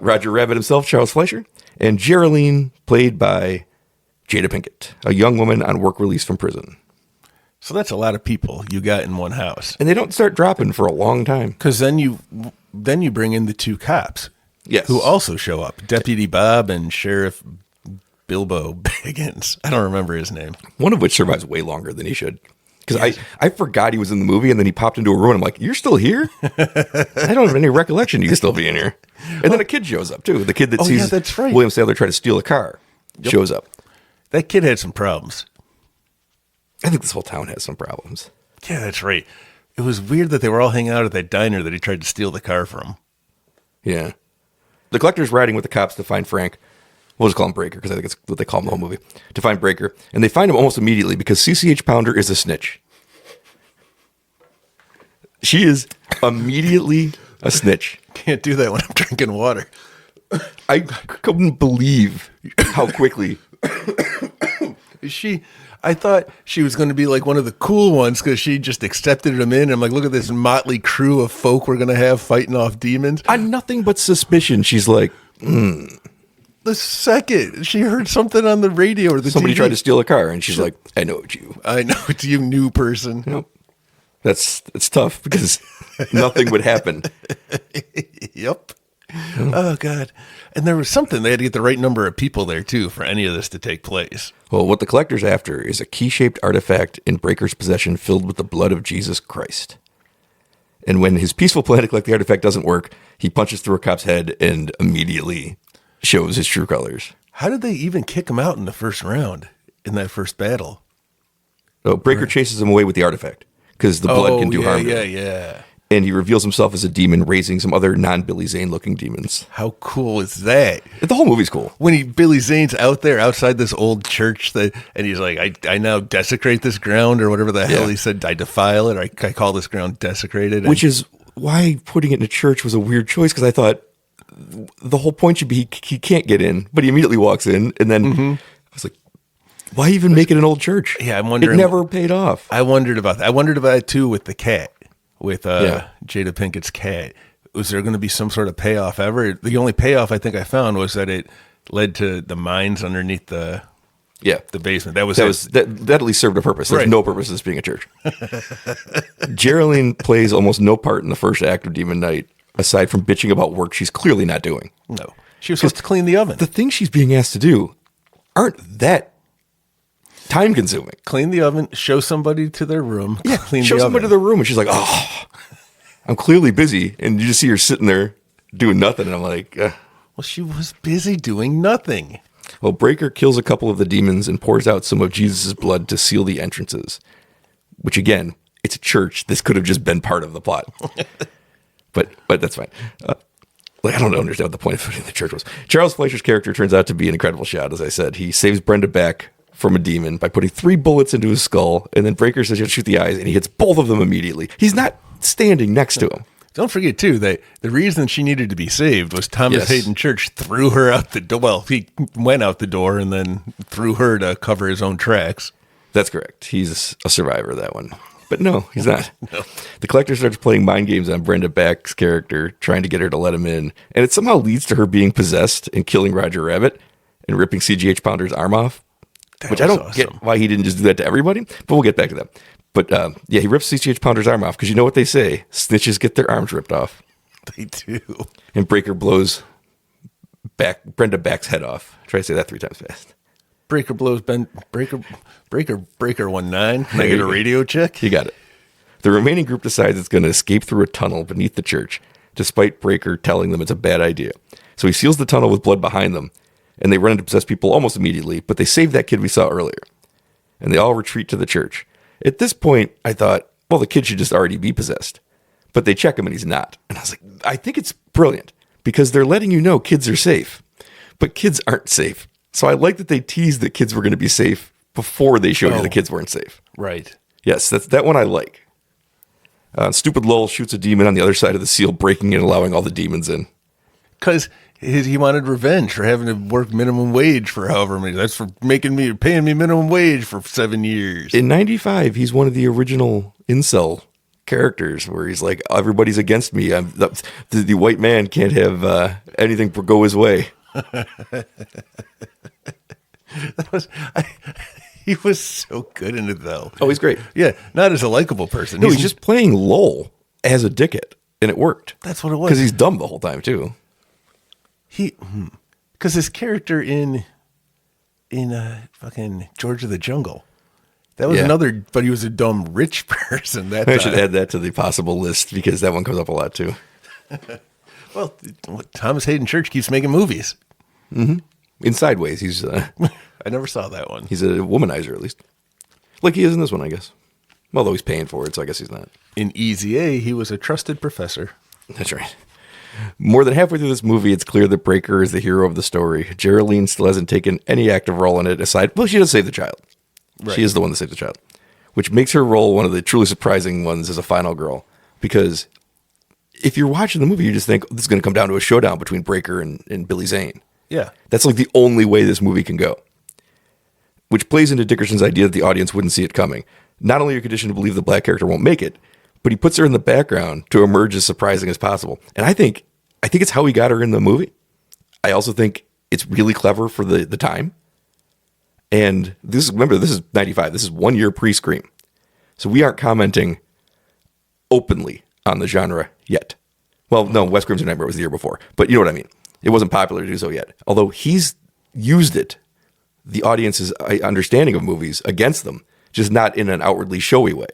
Roger Rabbit himself, Charles Fleischer. And Geraldine, played by Jada Pinkett, a young woman on work release from prison. So that's a lot of people you got in one house. And they don't start dropping for a long time. Because then you bring in the two cops. Yes. Who also show up. Deputy Bob and Sheriff Bilbo Baggins. I don't remember his name. One of which survives way longer than he should. Because I forgot he was in the movie, and then he popped into a room, and I'm like, you're still here? I don't have any recollection you can still be in here. And then a kid shows up, too. The kid that sees that's right. William Sadler try to steal a car shows up. That kid had some problems. I think this whole town has some problems. Yeah, that's right. It was weird that they were all hanging out at that diner that he tried to steal the car from. Yeah. The Collector's riding with the cops to find Frank. We'll just call him Breaker, because I think it's what they call him the whole movie. To find Breaker. And they find him almost immediately because CCH Pounder is a snitch. She is immediately a snitch. Can't do that when I'm drinking water. I couldn't believe how quickly. I thought she was going to be like one of the cool ones because she just accepted him in. I'm like, look at this motley crew of folk we're going to have fighting off demons. On nothing but suspicion, she's like, The second she heard something on the radio or the somebody TV, tried to steal a car, and she's like, I know it's you. I know it's you, new person. Nope. It's tough because nothing would happen. Yep. Oh, God. And there was something. They had to get the right number of people there, too, for any of this to take place. Well, what the Collector's after is a key-shaped artifact in Breaker's possession filled with the blood of Jesus Christ. And when his peaceful plan to collect the artifact doesn't work, he punches through a cop's head and immediately shows his true colors. How did they even kick him out in the first round, in that first battle? So Breaker chases him away with the artifact because the blood can do harm to him. Yeah. And he reveals himself as a demon, raising some other non-Billy Zane-looking demons. How cool is that? The whole movie's cool. When Billy Zane's out there outside this old church, and he's like, I now desecrate this ground, or whatever the hell he said, I defile it, or I call this ground desecrated. Which is why putting it in a church was a weird choice, because I thought the whole point should be he can't get in, but he immediately walks in, and then I was like, why even make it an old church? Yeah, I'm wondering. It never paid off. I wondered about that. I wondered about it, too, with the cat. With Jada Pinkett's cat. Was there going to be some sort of payoff ever? The only payoff I think I found was that it led to the mines underneath the basement. That at least served a purpose. There's no purpose to this being a church. Geraldine plays almost no part in the first act of Demon Knight, aside from bitching about work she's clearly not doing. No. She was supposed to clean the oven. The things she's being asked to do aren't that time consuming. Clean the oven, show somebody to their room. Yeah, clean show the somebody oven. to their room, and she's like, "Oh, I'm clearly busy," and you just see her sitting there doing nothing, and I'm like, Well, she was busy doing nothing. Well, Breaker kills a couple of the demons and pours out some of Jesus' blood to seal the entrances. Which, again, it's a church. This could have just been part of the plot. but that's fine. I don't understand what the point of putting the church was. Charles Fleischer's character turns out to be an incredible shot, as I said. He saves Brenda back from a demon by putting 3 bullets into his skull, and then Breaker says you have to shoot the eyes, and he hits both of them immediately. He's not standing next to him. Don't forget, too, that the reason she needed to be saved was Thomas Hayden Church threw her out the door. Well, he went out the door and then threw her to cover his own tracks. That's correct. He's a survivor of that one. But no, he's not. No. The collector starts playing mind games on Brenda Back's character, trying to get her to let him in. And it somehow leads to her being possessed and killing Roger Rabbit and ripping CGH Pounder's arm off. Which I don't get why he didn't just do that to everybody. But we'll get back to that. But he rips CGH Pounder's arm off because you know what they say. Snitches get their arms ripped off. They do. And Breaker blows Brenda Back's head off. Try to say that 3 times fast. Breaker blows Breaker 19. Can I get a radio check? You got it. The remaining group decides it's going to escape through a tunnel beneath the church, despite Breaker telling them it's a bad idea. So he seals the tunnel with blood behind them, and they run into possessed people almost immediately, but they save that kid we saw earlier. And they all retreat to the church. At this point, I thought, well, the kid should just already be possessed. But they check him and he's not. And I was like, I think it's brilliant because they're letting you know kids are safe, but kids aren't safe. So I like that they teased that kids were going to be safe before they showed you the kids weren't safe. Right. Yes, that one I like. Stupid Lowell shoots a demon on the other side of the seal, breaking and allowing all the demons in. Because he wanted revenge for having to work minimum wage for however many. That's for paying me minimum wage for 7 years. In 95, he's one of the original incel characters where he's like, everybody's against me. The white man can't have anything go his way. He was so good in it, though. Oh, he's great. Yeah, not as a likable person. No, he's just playing Lowell as a dickhead, and it worked. That's what it was. Because he's dumb the whole time, too. Because his character in fucking George of the Jungle, that was another, but he was a dumb rich person. I should add that to the possible list because that one comes up a lot, too. Well, Thomas Hayden Church keeps making movies. Mm-hmm. In Sideways, he's... I never saw that one. He's a womanizer, at least. Like he is in this one, I guess. Although he's paying for it, so I guess he's not. In Easy A, he was a trusted professor. That's right. More than halfway through this movie, it's clear that Breaker is the hero of the story. Geraldine still hasn't taken any active role in it, aside... Well, she does save the child. Right. She is the one that saved the child. Which makes her role one of the truly surprising ones as a final girl. Because if you're watching the movie, you just think, this is going to come down to a showdown between Breaker and Billy Zane. Yeah. That's like the only way this movie can go. Which plays into Dickerson's idea that the audience wouldn't see it coming. Not only are you conditioned to believe the black character won't make it, but he puts her in the background to emerge as surprising as possible. And I think it's how he got her in the movie. I also think it's really clever for the time. And remember, this is 95. This is 1 year pre-Scream. So we aren't commenting openly on the genre yet. Well, no, Wes Craven's Nightmare was the year before. But you know what I mean. It wasn't popular to do so yet. Although he's used it, the audience's understanding of movies, against them, just not in an outwardly showy way.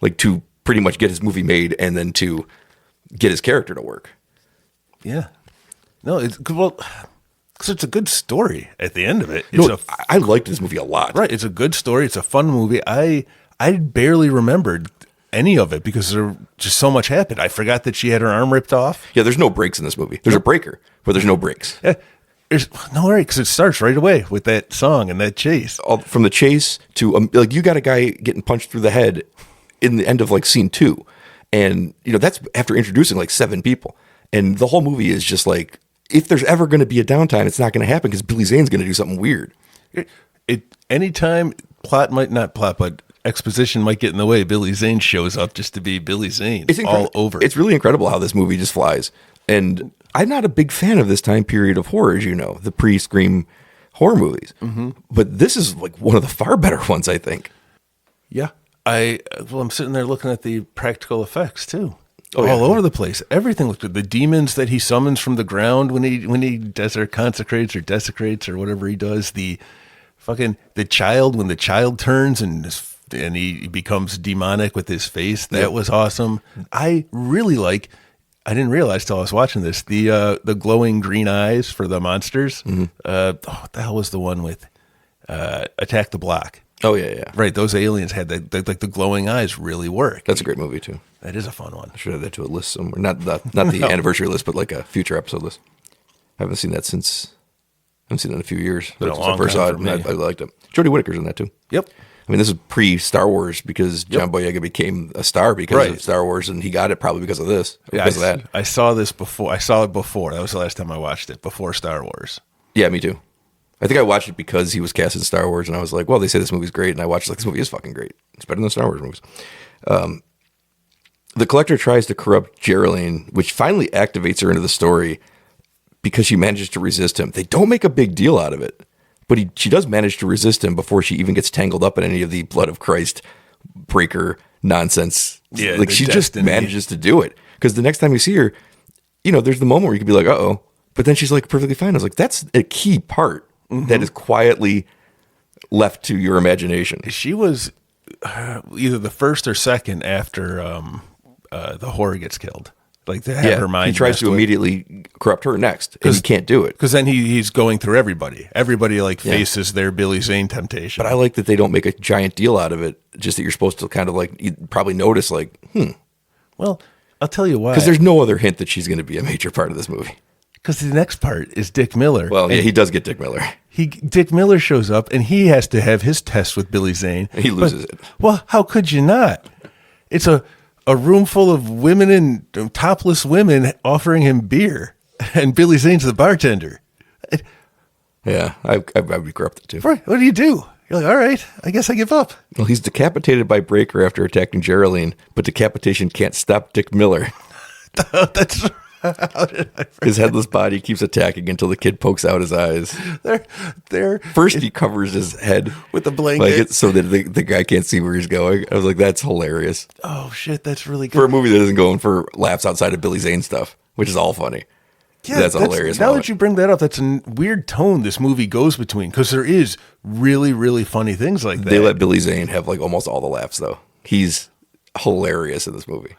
Like to pretty much get his movie made and then to get his character to work. Yeah. No, it's because it's a good story at the end of it. I liked this movie a lot. Right. It's a good story. It's a fun movie. I barely remembered any of it because there just so much happened. I forgot that she had her arm ripped off. Yeah, there's no breaks in this movie. There's a breaker, but there's no breaks. Yeah. There's no worry because it starts right away with that song and that chase. From the chase to like you got a guy getting punched through the head in the end of like scene 2, and that's after introducing like 7 people, and the whole movie is just like if there's ever going to be a downtime, it's not going to happen because Billy Zane's going to do something weird. Anytime but exposition might get in the way, Billy Zane shows up just to be Billy Zane. It's all over. It's really incredible how this movie just flies. And I'm not a big fan of this time period of horror, as you know, the pre-Scream horror movies. Mm-hmm. But this is like one of the far better ones, I think. Yeah. I'm sitting there looking at the practical effects, too. All over the place. Everything looked good. The demons that he summons from the ground when he consecrates or desecrates or whatever he does. The child, when the child turns and he becomes demonic with his face. That was awesome. I really like I didn't realize till I was watching this the glowing green eyes for the monsters. What the hell was the one with Attack the Block? Oh yeah. Right, those aliens had the glowing eyes really work. That's a great movie too. That is a fun one. I should add that to a list somewhere. Not the anniversary list, but like a future episode list. I haven't seen that in a few years. Been a Since long I first time saw it, for and me. I liked it. Jodie Whittaker's in that too. Yep. I mean, this is pre-Star Wars because John Boyega became a star because of Right. Star Wars, and he got it probably because of this, because of that. I saw this before. I saw it before. That was the last time I watched it, before Star Wars. Yeah, me too. I think I watched it because he was cast in Star Wars, and I was like, well, they say this movie's great, and I watched like, this movie is fucking great. It's better than the Star Wars movies. The Collector tries to corrupt Geraldine, which finally activates her into the story because she manages to resist him. They don't make a big deal out of it, but she does manage to resist him before she even gets tangled up in any of the Blood of Christ breaker nonsense. Yeah, like the she destiny. just manages to do it. Because the next time you see her, there's the moment where you could be like, uh-oh, but then she's like perfectly fine. I was like, that's a key part that is quietly left to your imagination. She was either the first or second after the horror gets killed. Like to have her mind. he tries to immediately corrupt her next, and he can't do it. Because then he's going through everybody. Everybody faces their Billy Zane temptation. But I like that they don't make a giant deal out of it. Just that you're supposed to kind of like you probably notice like, Well, I'll tell you why. because there's no other hint that she's going to be a major part of this movie. Because the next part is Dick Miller. Well, yeah, he does get Dick Miller. Dick Miller shows up and he has to have his test with Billy Zane. He loses it. Well, how could you not? It's a room full of women and topless women offering him beer, and Billy Zane's the bartender. Yeah, I would be corrupted too. Right? What do? You're like, all right, I guess I give up. Well, he's decapitated by Breaker after attacking Geraldine, but decapitation can't stop Dick Miller. That's how did I? His headless body keeps attacking until the kid pokes out his eyes. There. First, he covers his head With a blanket. so that the guy can't see where he's going. I was like, that's hilarious. Oh shit, that's really good. For a movie that isn't going for laughs outside of Billy Zane stuff, which is all funny. Yeah, that's a hilarious Now moment. that you bring that up, that's a weird tone this movie goes between, because there is really, really funny things like that. They let Billy Zane have like almost all the laughs, though. He's hilarious in this movie.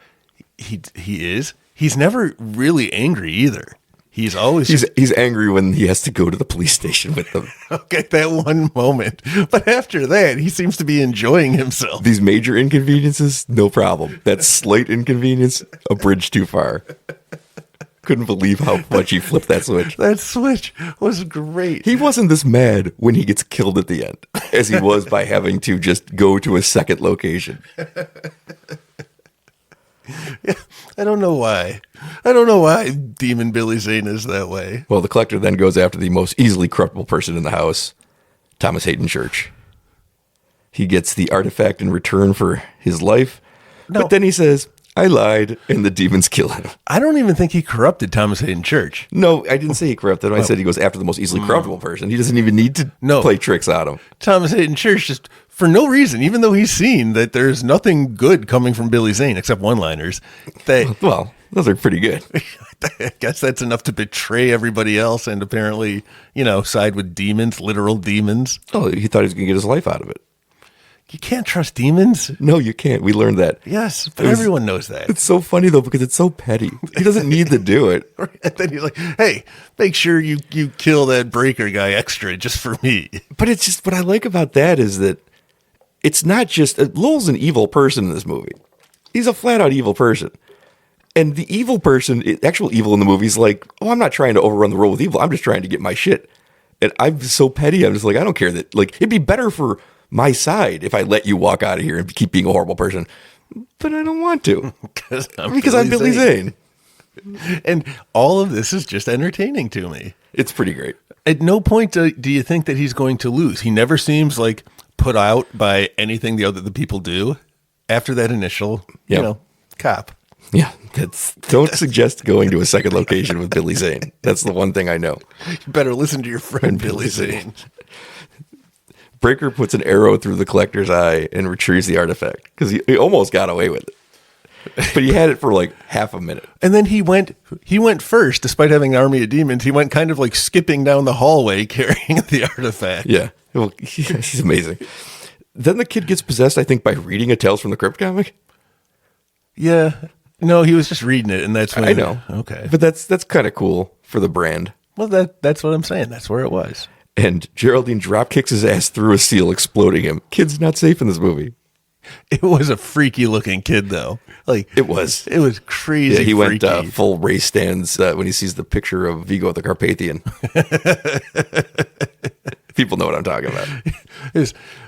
He is. He's never really angry either. He's always He's angry when he has to go to the police station with them. okay, that one moment. But after that, he seems to be enjoying himself. These major inconveniences, no problem. That slight inconvenience, a bridge too far. Couldn't believe how much he flipped that switch. That switch was great. He wasn't this mad when he gets killed at the end as he was by having to just go to a second location. Yeah, I don't know why. I don't know why Demon Billy Zane is that way. Well, the Collector then goes after the most easily corruptible person in the house, Thomas Hayden Church. He gets the artifact in return for his life, No. but then he says, I lied, and the demons kill him. I don't even think he corrupted Thomas Hayden Church. No, I didn't say he corrupted him. I said he goes after the most easily corruptible person. He doesn't even need to No. play tricks on him. Thomas Hayden Church just for no reason, even though he's seen that there's nothing good coming from Billy Zane except one-liners. Well, those are pretty good. I guess that's enough to betray everybody else and apparently, side with demons, literal demons. Oh, he thought he was going to get his life out of it. You can't trust demons. No, you can't. We learned that. Yes, but everyone knows that. It's so funny, though, because it's so petty. He doesn't need to do it. And then he's like, hey, make sure you kill that breaker guy extra just for me. But it's just what I like about that is that it's not just Lowell's an evil person in this movie. He's a flat out evil person. And the evil person, actual evil in the movie is like, oh, I'm not trying to overrun the world with evil. I'm just trying to get my shit. And I'm so petty. I'm just like, I don't care that, like, it'd be better for my side if I let you walk out of here and keep being a horrible person. But I don't want to. because I'm Billy Zane. And all of this is just entertaining to me. It's pretty great. At no point do you think that he's going to lose. He never seems like put out by anything the people do after that initial, cop. Yeah, don't suggest going to a second location with Billy Zane. That's the one thing I know. You better listen to your friend Billy Zane. Breaker puts an arrow through the Collector's eye and retrieves the artifact because he almost got away with it. But he had it for like half a minute. And then he went first, despite having an army of demons. He went kind of like skipping down the hallway carrying the artifact. Yeah. Well, he's amazing. Then the kid gets possessed, I think, by reading a Tales from the Crypt comic. Yeah. No, he was just reading it, and that's when I know. Okay, But that's kind of cool for the brand. well, that's what I'm saying. That's where it was. And Geraldine drop kicks his ass through a seal, exploding him. Kid's not safe in this movie. It was a freaky looking kid, though. Like It was. It was crazy. Yeah, he freaky. went full race stands when he sees the picture of Vigo the Carpathian. People know what I'm talking about.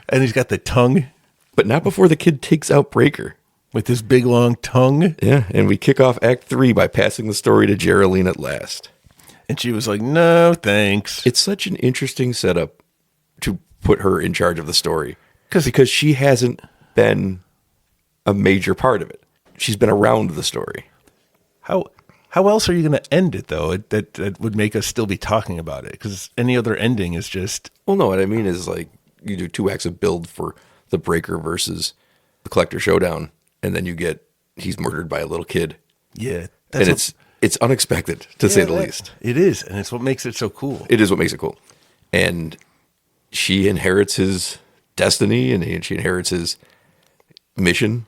And he's got the tongue But not before the kid takes out Breaker. with his big long tongue. Yeah, and we kick off Act 3 by passing the story to Geraldine at last. And she was like, no, thanks. It's such an interesting setup to put her in charge of the story. 'Cause- Because she hasn't been a major part of it. She's been around the story. How else are you going to end it, though? That would make us still be talking about it. Because any other ending is just... Well, no, what I mean is like you do 2 acts of build for the Breaker versus the Collector showdown, and then you get he's murdered by a little kid. Yeah. And it's unexpected, to say the least. It is. And it's what makes it so cool. It is what makes it cool. And she inherits his destiny, and she inherits his mission,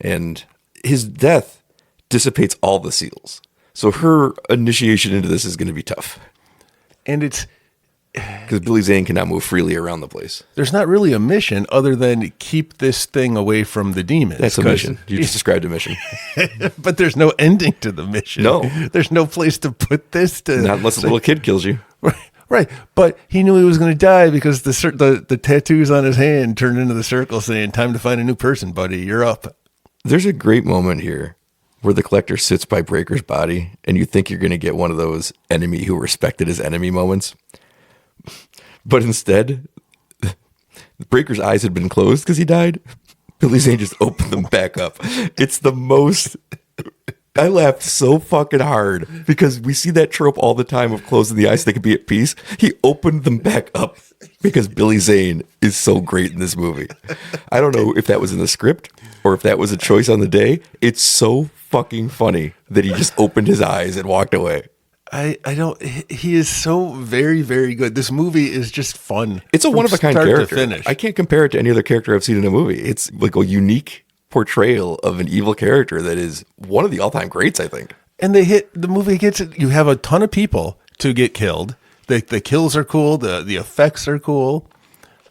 and his death dissipates all the seals. So her initiation into this is going to be tough. And it's... Because Billy Zane can now move freely around the place. There's not really a mission other than keep this thing away from the demons. That's a mission. You just described a mission. But there's no ending to the mission. No. There's no place to put this. Not unless a little kid kills you. Right. But he knew he was going to die because the tattoos on his hand turned into the circle saying, time to find a new person, buddy. You're up. There's a great moment here where the Collector sits by Breaker's body, and you think you're going to get one of those enemy who respected his enemy moments. But instead, Breaker's eyes had been closed because he died. Billy Zane just opened them back up. It's the most... I laughed so fucking hard because we see that trope all the time of closing the eyes so they can be at peace. He opened them back up because Billy Zane is so great in this movie. I don't know if that was in the script or if that was a choice on the day. It's so fucking funny that he just opened his eyes and walked away. I don't. He is so very, very good. This movie is just fun. It's a from one-of-a-kind start character. to finish. I can't compare it to any other character I've seen in a movie. It's like a unique portrayal of an evil character that is one of the all-time greats, I think. And the movie gets it. You have a ton of people to get killed. The kills are cool. The effects are cool.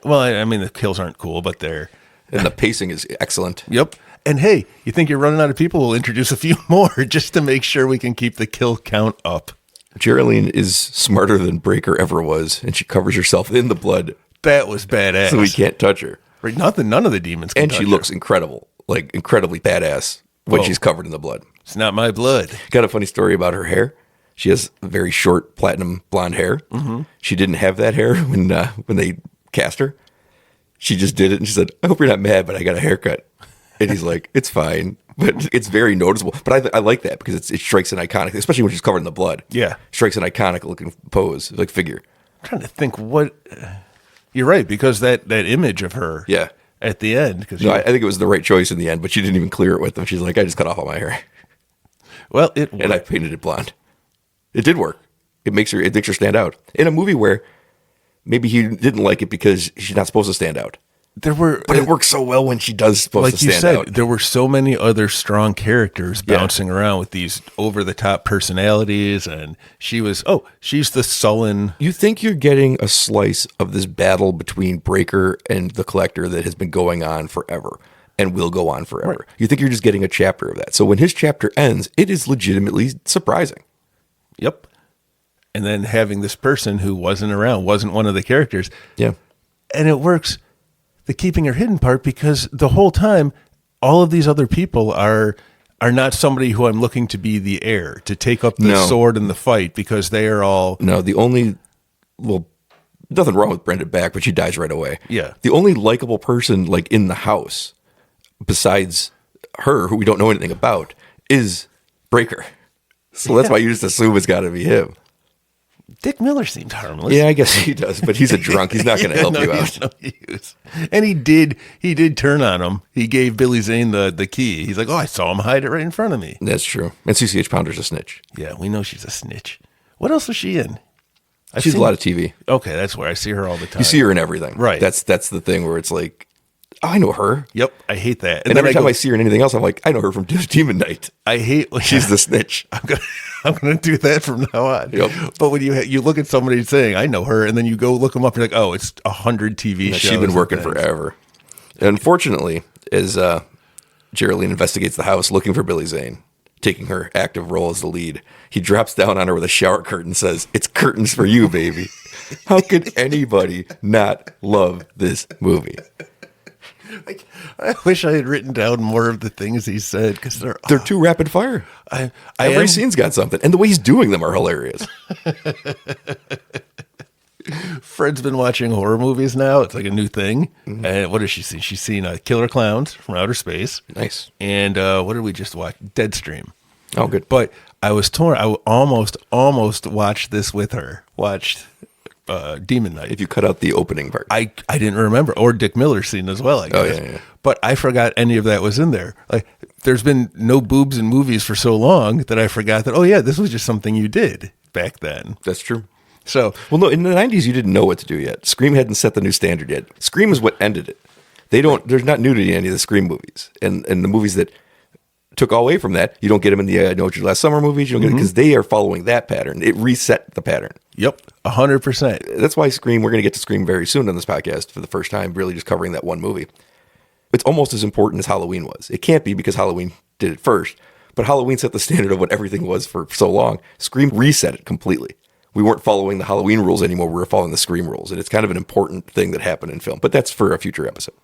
Well, I mean, the kills aren't cool, but they're... And the pacing is excellent. Yep. And hey, you think you're running out of people? We'll introduce a few more just to make sure we can keep the kill count up. Geraldine is smarter than Breaker ever was, and she covers herself in the blood That was badass. so we can't touch her. Right, none of the demons can And touch she her. looks incredible, like incredibly badass when Whoa. she's covered in the blood. It's not my blood. Got a funny story about her hair. She has very short platinum blonde hair. Mm-hmm. She didn't have that hair when they cast her. She just did it, and she said, "I hope you're not mad, but I got a haircut." And he's like, "It's fine." But it's very noticeable. But I like that because it strikes an iconic, especially when she's covered in the blood. Yeah. Strikes an iconic looking pose, like figure. I'm trying to think what... You're right, because that image of her Yeah. at the end. Cause No, I think it was the right choice in the end, but she didn't even clear it with them. She's like, "I just cut off all my hair well, and I painted it blonde." It did work. It makes her stand out in a movie where maybe he didn't like it because she's not supposed to stand out. there were... But it works so well when she does supposed like to you stand said, out. there were so many other strong characters Yeah. bouncing around with these over-the-top personalities, and she's the sullen... You think you're getting a slice of this battle between Breaker and the Collector that has been going on forever and will go on forever. Right. You think you're just getting a chapter of that. So when his chapter ends, it is legitimately surprising. Yep. And then having this person who wasn't around, wasn't one of the characters. Yeah. And it works, the keeping her hidden part, because the whole time, all of these other people are not somebody who I'm looking to be the heir, to take up the No. sword in the fight, because they are all... No, nothing wrong with Brenda Back, but she dies right away. Yeah. The only likable person like in the house, besides her, who we don't know anything about, is Breaker. So that's why you just assume it's got to be him. Dick Miller seems harmless. Yeah, I guess he does, but he's a drunk. He's not going to help you out. he's no use. And he did turn on him. He gave Billy Zane the key. He's like, "Oh, I saw him hide it right in front of me." That's true. And CCH Pounder's a snitch. Yeah, we know she's a snitch. What else was she in? She's a lot of TV. Okay, that's where I see her all the time. You see her in everything. Right. That's the thing where it's like I know her. Yep, I hate that. And every time I see her in anything else, I'm like, I know her from Demon Knight. I hate She's the snitch. I'm gonna do that from now on. Yep. But when you look at somebody saying I know her, and then you go look them up, and you're like, oh, it's 100 TV shows. She's been working forever. Unfortunately, as Geraldine investigates the house looking for Billy Zane, taking her active role as the lead, he drops down on her with a shower curtain and says, "It's curtains for you, baby." How could anybody not love this movie? I wish I had written down more of the things he said because They're too rapid fire. Every scene's got something, and the way he's doing them are hilarious. Fred's been watching horror movies now. It's like a new thing. Mm-hmm. And what has she seen? She's seen Killer Clowns from Outer Space. Nice. And what did we just watch? Deadstream. Oh, good. But I was torn. I almost watched this with her. Watched Demon Knight. If you cut out the opening part. I didn't remember. Or Dick Miller's scene as well, I guess. Oh, yeah. But I forgot any of that was in there. Like, there's been no boobs in movies for so long that I forgot that, oh, yeah, this was just something you did back then. That's true. So, well, no, in the 90s, you didn't know what to do yet. Scream hadn't set the new standard yet. Scream is what ended it. There's not nudity in any of the Scream movies. And the movies that took all away from that, you don't get them in the I Know What You Did Last Summer movies. You don't get it because they are following that pattern. It reset the pattern. Yep, 100%. That's why Scream, we're going to get to Scream very soon on this podcast for the first time, really just covering that one movie. It's almost as important as Halloween was. It can't be because Halloween did it first, but Halloween set the standard of what everything was for so long. Scream reset it completely. We weren't following the Halloween rules anymore. We were following the Scream rules. And it's kind of an important thing that happened in film. But that's for a future episode.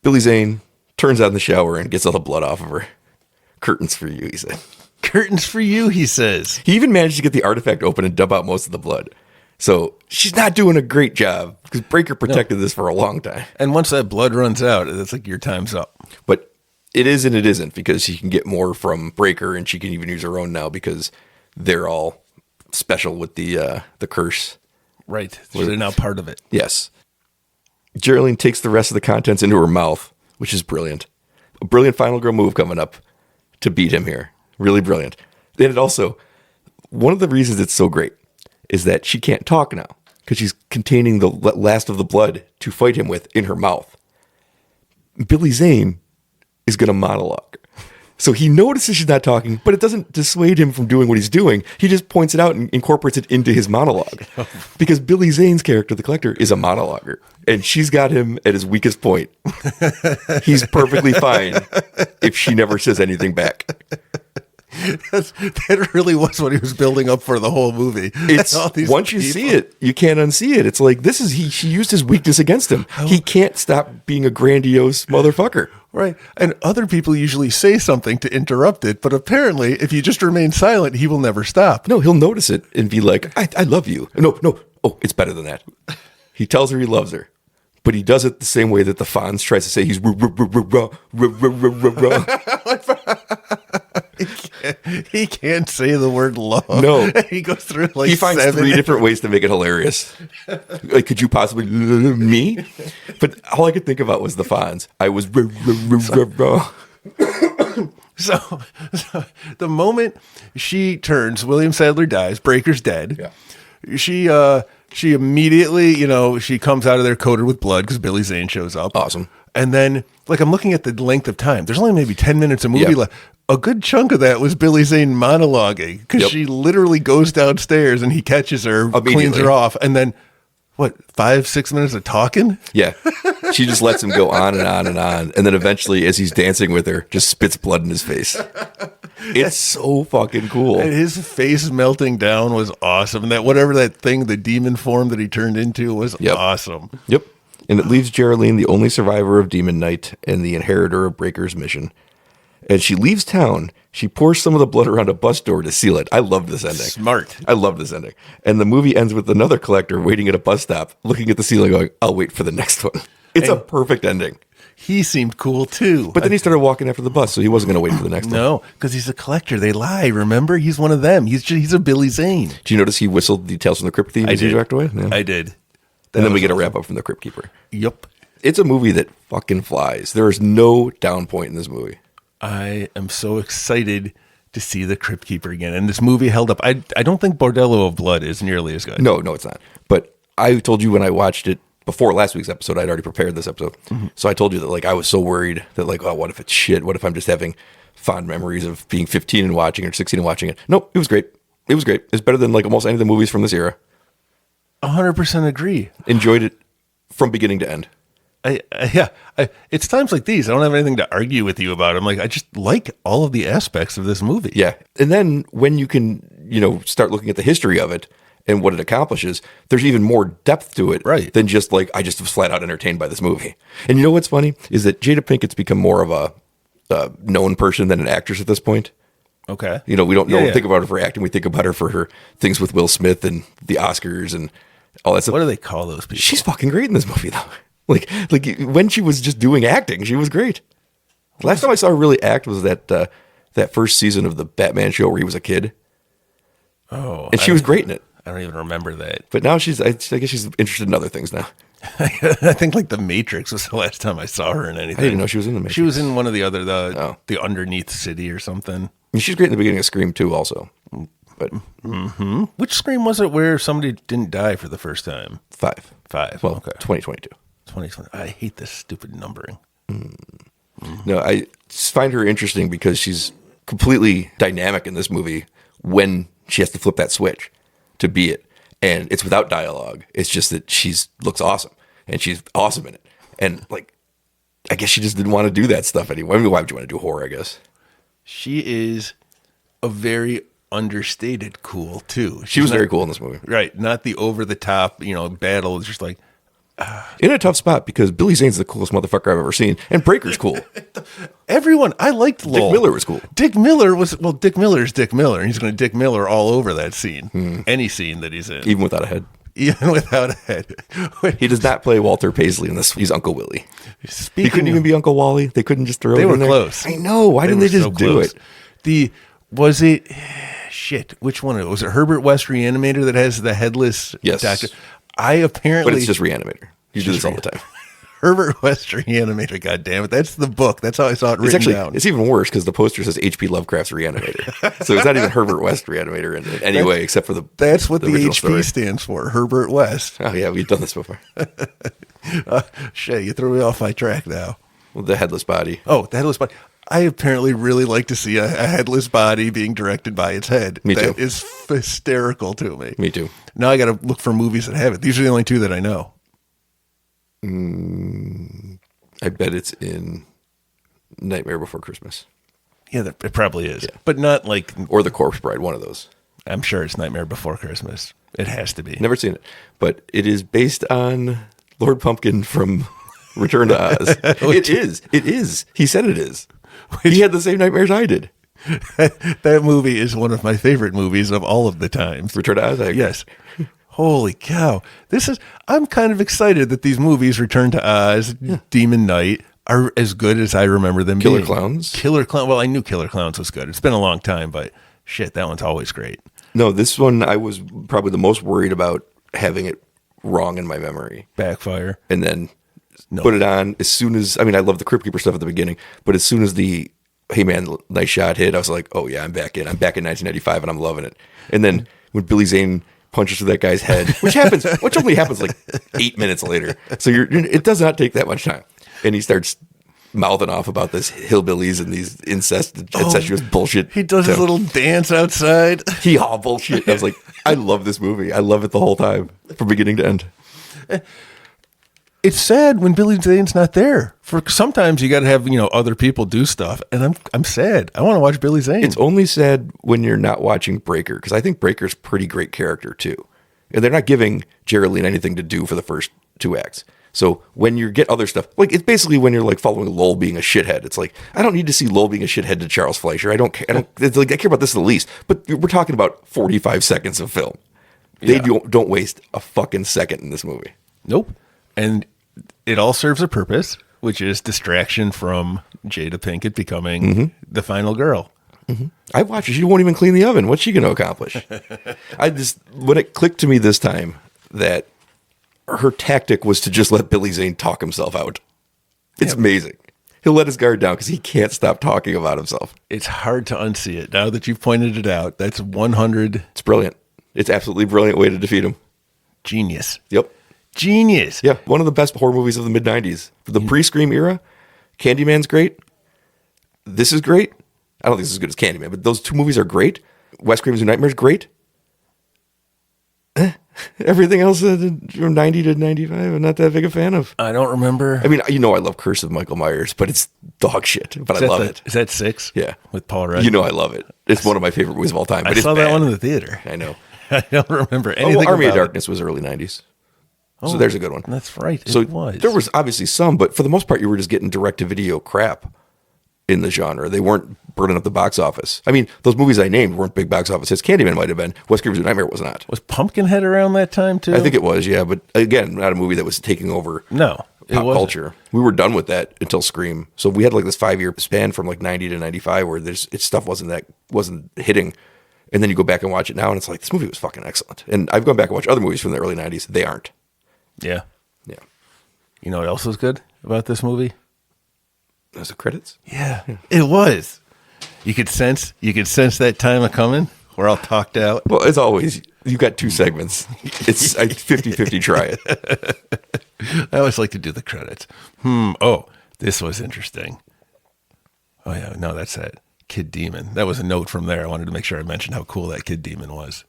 Billy Zane turns out in the shower and gets all the blood off of her. Curtains for you, he said. Curtains for you, he says. He even managed to get the artifact open and dump out most of the blood. So she's not doing a great job because Breaker protected this for a long time. And once that blood runs out, it's like your time's up. But it is and it isn't because she can get more from Breaker and she can even use her own now because they're all special with the curse. Right. So they're now part of it. Yes. Geraldine takes the rest of the contents into her mouth, which is brilliant. A brilliant final girl move coming up to beat him here. Really brilliant. And it also, one of the reasons it's so great is that she can't talk now because she's containing the last of the blood to fight him with in her mouth. Billy Zane is going to monologue. So he notices she's not talking, but it doesn't dissuade him from doing what he's doing. He just points it out and incorporates it into his monologue. Because Billy Zane's character, the Collector, is a monologuer. And she's got him at his weakest point. He's perfectly fine if she never says anything back. That really was what he was building up for the whole movie. It's once you see it, you can't unsee it. It's like she used his weakness against him. He can't stop being a grandiose motherfucker. Right. And other people usually say something to interrupt it, but apparently if you just remain silent, he will never stop. No, he'll notice it and be like, I love you. No. Oh, it's better than that. He tells her he loves her. But he does it the same way that the Fonz tries to say he's He can't say the word love. No. He goes through like he finds 3 different ways to make it hilarious. Like, could you possibly me? But all I could think about was the Fonz. I was So the moment she turns, William Sadler dies, Breaker's dead. Yeah. She immediately, she comes out of there coated with blood because Billy Zane shows up. Awesome. And then, like, I'm looking at the length of time. There's only maybe 10 minutes of movie left. A good chunk of that was Billy Zane monologuing because she literally goes downstairs and he catches her, cleans her off, and then, 5-6 minutes of talking? Yeah. She just lets him go on and on and on. And then eventually, as he's dancing with her, just spits blood in his face. It's so fucking cool. And his face melting down was awesome. And that thing, the demon form that he turned into was awesome. Yep. And it leaves Geraldine the only survivor of Demon Knight and the inheritor of Breaker's mission. As she leaves town, she pours some of the blood around a bus door to seal it. I love this ending. Smart. I love this ending. And the movie ends with another Collector waiting at a bus stop, looking at the ceiling going, I'll wait for the next one. It's a perfect ending. He seemed cool too. But then he started walking after the bus, so he wasn't going to wait for the next one. No, because he's a collector. They lie, remember? He's one of them. He's a Billy Zane. Do you notice he whistled details from the Crypt theme as he walked away? Yeah. I did. And then we get a wrap up from the Crypt Keeper. Yep. It's a movie that fucking flies. There is no down point in this movie. I am so excited to see the Crypt Keeper again. And this movie held up. I don't think Bordello of Blood is nearly as good. No, it's not. But I told you when I watched it before last week's episode, I'd already prepared this episode. So I told you that like I was so worried that like, oh, what if it's shit? What if I'm just having fond memories of being 15 and watching or 16 and watching it? Nope, it was great. It was great. It's better than like almost any of the movies from this era. 100% agree. Enjoyed it from beginning to end. It's times like these. I don't have anything to argue with you about. I'm like, I just like all of the aspects of this movie. Yeah. And then when you can, start looking at the history of it and what it accomplishes, there's even more depth to it than just like, I just was flat out entertained by this movie. And you know what's funny is that Jada Pinkett's become more of a known person than an actress at this point. Okay. We don't think about her for acting. We think about her for her things with Will Smith and the Oscars and all that stuff. What do they call those people? She's fucking great in this movie, though. Like when she was just doing acting, she was great. Last time I saw her really act was that first season of the Batman show where he was a kid. Oh, and she was great in it. I don't even remember that. But now I guess she's interested in other things now. I think like The Matrix was the last time I saw her in anything. I didn't know she was in The Matrix. She was in one of the other the Underneath City or something. And she's great in the beginning of Scream too, also. But which Scream was it where somebody didn't die for the first time? 5. Well, Okay. 2022. 2020. I hate this stupid numbering. No, I find her interesting because she's completely dynamic in this movie when she has to flip that switch to be it. And it's without dialogue. It's just that looks awesome. And she's awesome in it. And like, I guess she just didn't want to do that stuff anymore. I mean, why would you want to do horror, I guess? She is a very understated cool, too. She was very cool in this movie. Right. Not the over-the-top, battle. It's just like... in a tough spot because Billy Zane's the coolest motherfucker I've ever seen. And Breaker's cool. Everyone... I liked Lowell. Dick Miller was cool. Dick Miller's Dick Miller. And he's going to Dick Miller all over that scene. Any scene that he's in. Even without a head. Even without a head. He does not play Walter Paisley in this. He's Uncle Willie. Speaking he couldn't even be Uncle Wally. They couldn't just throw it in there. They were close. I know. Why didn't they just do it? Was it... Shit. Which one? Was it Herbert West Reanimator that has the headless doctor? But it's just Reanimator. You do this all the time. Herbert West Reanimator, goddammit. That's the book. That's how I saw it written down. It's even worse because the poster says H.P. Lovecraft's Reanimator. So it's not even Herbert West Reanimator in any way except for the That's what the original HP story. stands for, Herbert West. Oh, yeah, we've done this before. Shit, you threw me off my track now. Well, the headless body. Oh, the headless body. I apparently really like to see a headless body being directed by its head. Me too. That is hysterical to me. Me too. Now I got to look for movies that have it. These are the only two that I know. I bet it's in Nightmare Before Christmas. Yeah, it probably is. Yeah. But not like... Or The Corpse Bride, one of those. I'm sure it's Nightmare Before Christmas. It has to be. Never seen it. But it is based on Lord Pumpkin from Return to Oz. It is. He said it is. He had the same nightmares I did. That movie is one of my favorite movies of all of the times. Return to Oz? I agree. Yes. Holy cow. I'm kind of excited that these movies, Return to Oz, Demon Knight, are as good as I remember them Killer being. Clowns? Well, I knew Killer Clowns was good. It's been a long time, but shit, that one's always great. No, this one I was probably the most worried about having it wrong in my memory. Backfire. And then put it on as soon as, I love the Crypt Keeper stuff at the beginning, but as soon as the Hey Man, Nice Shot hit, I was like, oh yeah, I'm back in 1995 and I'm loving it. And then when Billy Zane punches through that guy's head, which only happens like 8 minutes later. So it does not take that much time. And he starts mouthing off about this hillbillies and these incestuous bullshit. He does his little dance outside. Hee-haw bullshit. I was like, I love this movie. I love it the whole time, from beginning to end. It's sad when Billy Zane's not there. For sometimes you got to have other people do stuff, and I'm sad. I want to watch Billy Zane. It's only sad when you're not watching Breaker, because I think Breaker's a pretty great character too, and they're not giving Geraldine anything to do for the first 2 acts. So when you get other stuff, like it's basically when you're like following Lowell being a shithead. It's like I don't need to see Lowell being a shithead to Charles Fleischer. I don't care. It's like I care about this the least. But we're talking about 45 seconds of film. They don't waste a fucking second in this movie. Nope. And it all serves a purpose, which is distraction from Jada Pinkett becoming the final girl. I watch her. She won't even clean the oven. What's she going to accomplish? When it clicked to me this time that her tactic was to just let Billy Zane talk himself out. It's amazing. He'll let his guard down because he can't stop talking about himself. It's hard to unsee it. Now that you've pointed it out, that's 100. It's brilliant. It's absolutely brilliant way to defeat him. Genius. Yep. Genius. Yeah, one of the best horror movies of the mid-90s. The pre-Scream era, Candyman's great. This is great. I don't think it's as good as Candyman, but those two movies are great. Wes Craven's New Nightmare is great. Everything else from 90 to 95, I'm not that big a fan of. I don't remember. I mean, I love Curse of Michael Myers, but it's dog shit. But I love it. Is that 6? Yeah. With Paul Rudd? I love it. It's one of my favorite movies of all time. But I it's saw bad. that one in the theater. I know. I don't remember anything Army of about Darkness was early 90s. So there's a good one. That's right. So it was. there was obviously some, but for the most part, you were just getting direct-to-video crap in the genre. They weren't burning up the box office. I mean, those movies I named weren't big box office hits. Candyman might have been. Wes Craven's New Nightmare was not. Was Pumpkinhead around that time, too? I think it was, yeah. But again, not a movie that was taking over No. pop culture. We were done with that until Scream. So we had like this 5-year span from like 90 to 95 where stuff wasn't hitting. And then you go back and watch it now, and it's like, this movie was fucking excellent. And I've gone back and watched other movies from the early 90s. They aren't. Yeah. Yeah. You know what else was good about this movie? Those are credits? Yeah. It was. You could sense that time of coming. We're all talked out. Well, as always, you got 2 segments. It's 50-50 try it. I always like to do the credits. Oh, this was interesting. Oh, yeah. No, that's that Kid Demon. That was a note from there. I wanted to make sure I mentioned how cool that Kid Demon was.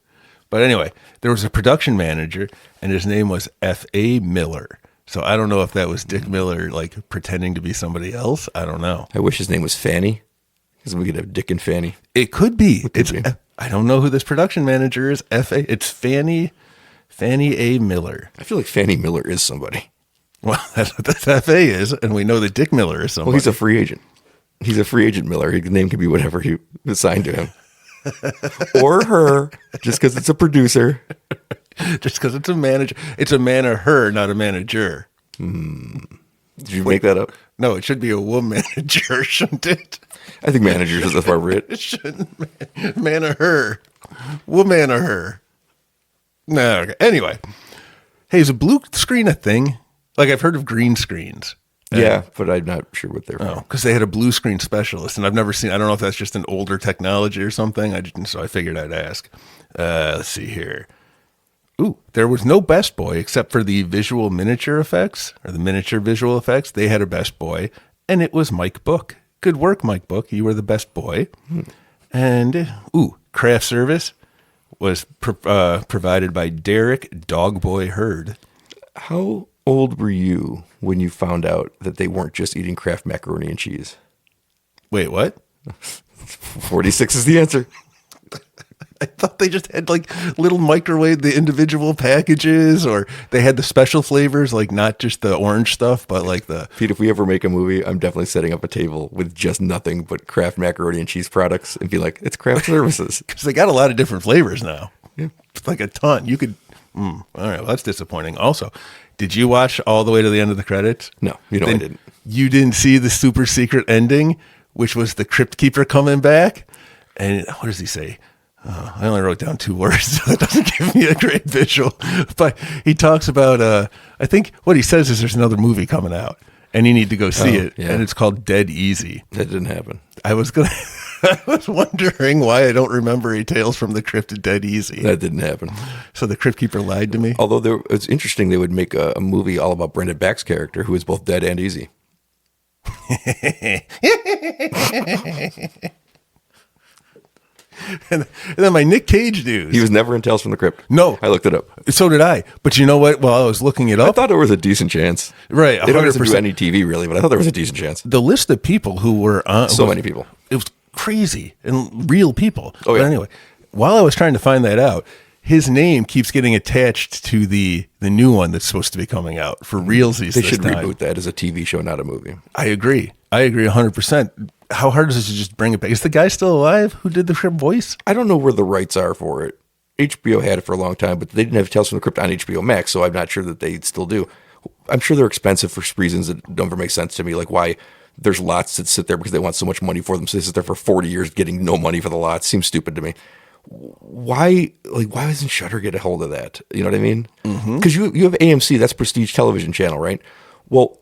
But anyway, there was a production manager, and his name was F.A. Miller. So I don't know if that was Dick Miller, like, pretending to be somebody else. I don't know. I wish his name was Fanny, because we could have Dick and Fanny. It could be. Could be. I don't know who this production manager is. It's Fanny A. Miller. I feel like Fanny Miller is somebody. Well, that's what this F.A. is, and we know that Dick Miller is somebody. Well, he's a free agent. He's a free agent Miller. His name can be whatever he assigned to him. Or her, just because it's a producer. Just because it's a manager. It's a man or her, not a manager. Did you make that up? No, it should be a woman manager, shouldn't it? I think managers is appropriate. It shouldn't. Man or her. Woman or her. No, okay. Anyway. Hey, is a blue screen a thing? Like, I've heard of green screens. Yeah, but I'm not sure what they're for. Because they had a blue screen specialist, and I've never seen. I don't know if that's just an older technology or something. So I figured I'd ask. Let's see here. Ooh, there was no best boy except for the visual miniature effects or the miniature visual effects. They had a best boy, and it was Mike Book. Good work, Mike Book. You were the best boy. And craft service was provided by Derek Dogboy Hurd. How old were you when you found out that they weren't just eating Kraft macaroni and cheese? Wait, what? 46 is the answer. I thought they just had like little microwave the individual packages, or they had the special flavors, like not just the orange stuff, but like the. Pete, if we ever make a movie, I'm definitely setting up a table with just nothing but Kraft macaroni and cheese products and be like, it's Kraft services. Because they got a lot of different flavors now. Yeah. It's like a ton. You could. All right. Well, that's disappointing. Also, did you watch all the way to the end of the credits? No, I didn't. You didn't see the super secret ending, which was the Crypt Keeper coming back. And what does he say? I only wrote down 2 words, so that doesn't give me a great visual. But he talks about, I think what he says is there's another movie coming out, and you need to go see it, and it's called Dead Easy. That didn't happen. I was wondering why I don't remember a Tales from the Crypt Dead Easy. That didn't happen. So the Crypt Keeper lied to me? Although it's interesting they would make a movie all about Brenda Back's character, who is both dead and easy. And then my Nick Cage news. He was never in Tales from the Crypt. No. I looked it up. So did I. But you know what? While I was looking it I up. thought there was a decent chance. Right. They don't have to 100%. do any TV really, but I thought there was a decent chance. The list of people who were on. Many people. It was crazy and real people. Oh, yeah. But anyway, while I was trying to find that out, his name keeps getting attached to the new one that's supposed to be coming out for realsies. They should reboot that as a TV show, not a movie. I agree 100%. How hard is it to just bring it back? Is the guy still alive who did the Crypt voice? I don't know where the rights are for it. HBO had it for a long time, but they didn't have Tales from the Crypt on HBO Max, so I'm not sure that they still do. I'm sure they're expensive for reasons that don't ever make sense to me, like why there's lots that sit there because they want so much money for them, so they sit there for 40 years getting no money for the lots. Seems stupid to me. Why doesn't Shudder get a hold of that? You know what I mean? Because you have AMC, that's prestige television channel, right? Well,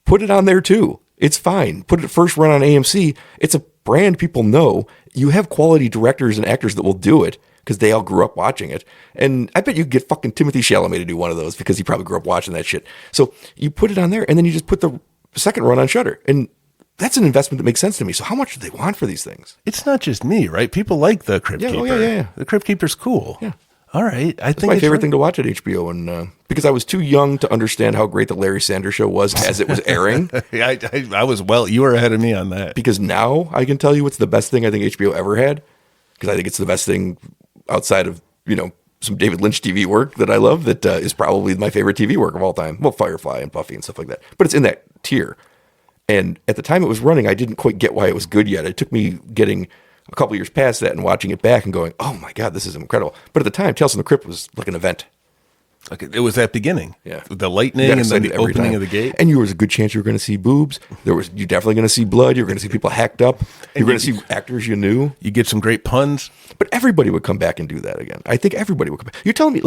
put it on there too. It's fine. Put it first run on AMC. It's a brand people know. You have quality directors and actors that will do it. because they all grew up watching it. And I bet you could get fucking Timothy Chalamet to do one of those because he probably grew up watching that shit. So you put it on there, and then you just put the second run on Shudder, and that's an investment that makes sense to me. So how much do they want for these things? It's not just me, right? People like the Crypt Yeah, Keeper. yeah. The Crypt Keeper's cool. Yeah. All right. I It's think my it's favorite right. thing to watch at HBO, and because I was too young to understand how great the Larry Sanders Show was as it was airing. I was you were ahead of me on that. Because now I can tell you what's the best thing I think HBO ever had. Because I think it's the best thing outside of, some David Lynch TV work that I love that is probably my favorite TV work of all time. Well, Firefly and Buffy and stuff like that. But it's in that tier. And at the time it was running, I didn't quite get why it was good yet. It took me getting a couple years past that and watching it back and going, oh my God, this is incredible. But at the time, Tales from the Crypt was like an event. Like it was that beginning. Yeah. The lightning You got and then excited the every opening time. of the gate. And there was a good chance you were going to see boobs. You're definitely going to see blood. You're going to see people hacked up. You're going to see actors you knew. You get some great puns. But everybody would come back and do that again. I think everybody would come back. You're telling me,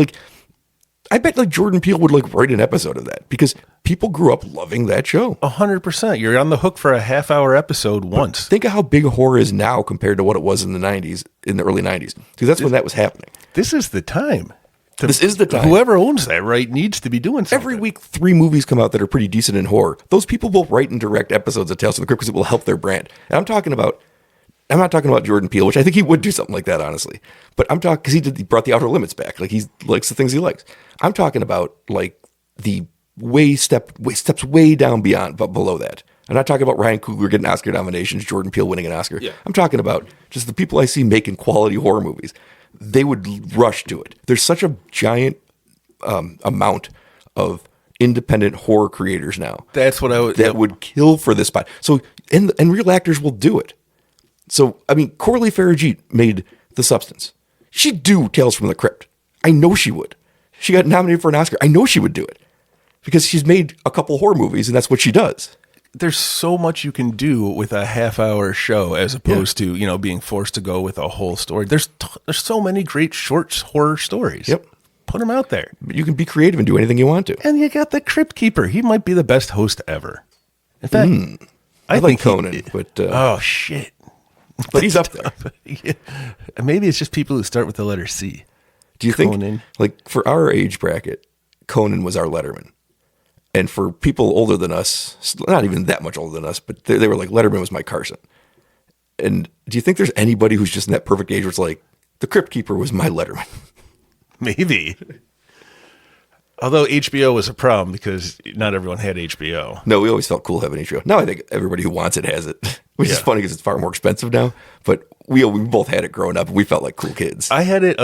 I bet Jordan Peele would write an episode of that because people grew up loving that show. 100%. You're on the hook for a half-hour episode once. Think of how big horror is now compared to what it was in the 90s, in the early 90s. Because that's when that was happening. This is the time. This is the time. Whoever owns that right needs to be doing something. Every week, 3 movies come out that are pretty decent in horror. Those people will write and direct episodes of Tales from the Crypt because it will help their brand. And I'm not talking about Jordan Peele, which I think he would do something like that, honestly. But I'm talking because he brought the Outer Limits back. He likes the things he likes. I'm talking about the steps way down beyond, but below that. I'm not talking about Ryan Coogler getting Oscar nominations, Jordan Peele winning an Oscar. Yeah. I'm talking about just the people I see making quality horror movies. They would rush to it. There's such a giant amount of independent horror creators now. That's what I would... That would kill for this spot. So, and real actors will do it. So, Coralie Farragheet made The Substance. She'd do Tales from the Crypt. I know she would. She got nominated for an Oscar. I know she would do it. Because she's made a couple horror movies, and that's what she does. There's so much you can do with a half-hour show as opposed to, being forced to go with a whole story. There's so many great short horror stories. Yep. Put them out there. But you can be creative and do anything you want to. And you got the Crypt Keeper. He might be the best host ever. In fact, I like Conan, but... oh, shit. But he's up there. Yeah. Maybe it's just people who start with the letter C. Do you think, for our age bracket, Conan was our Letterman? And for people older than us, not even that much older than us, but they were like, Letterman was Mike Carson. And do you think there's anybody who's just in that perfect age where it's like, the Crypt Keeper was my Letterman? Maybe. Although HBO was a problem because not everyone had HBO. No, we always felt cool having HBO. Now I think everybody who wants it has it, which is funny because it's far more expensive now. But we both had it growing up, and we felt like cool kids. I had it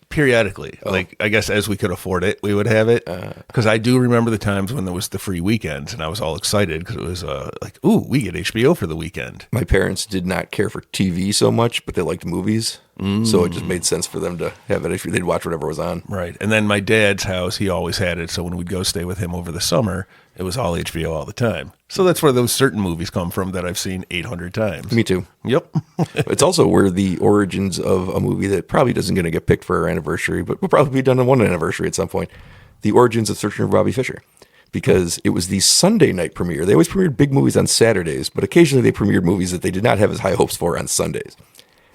periodically. I guess as we could afford it, we would have it. Because I do remember the times when there was the free weekends, and I was all excited because it was ooh, we get HBO for the weekend. My parents did not care for TV so much, but they liked movies. So it just made sense for them to have it. They'd watch whatever was on. Right. And then my dad's house, he always had it. So when we'd go stay with him over the summer, it was all HBO all the time. So that's where those certain movies come from that I've seen 800 times. Me too. Yep. It's also where the origins of a movie that probably doesn't going to get picked for our anniversary, but will probably be done on one anniversary at some point. The origins of Searching for Bobby Fischer. Because it was the Sunday night premiere. They always premiered big movies on Saturdays, but occasionally they premiered movies that they did not have as high hopes for on Sundays.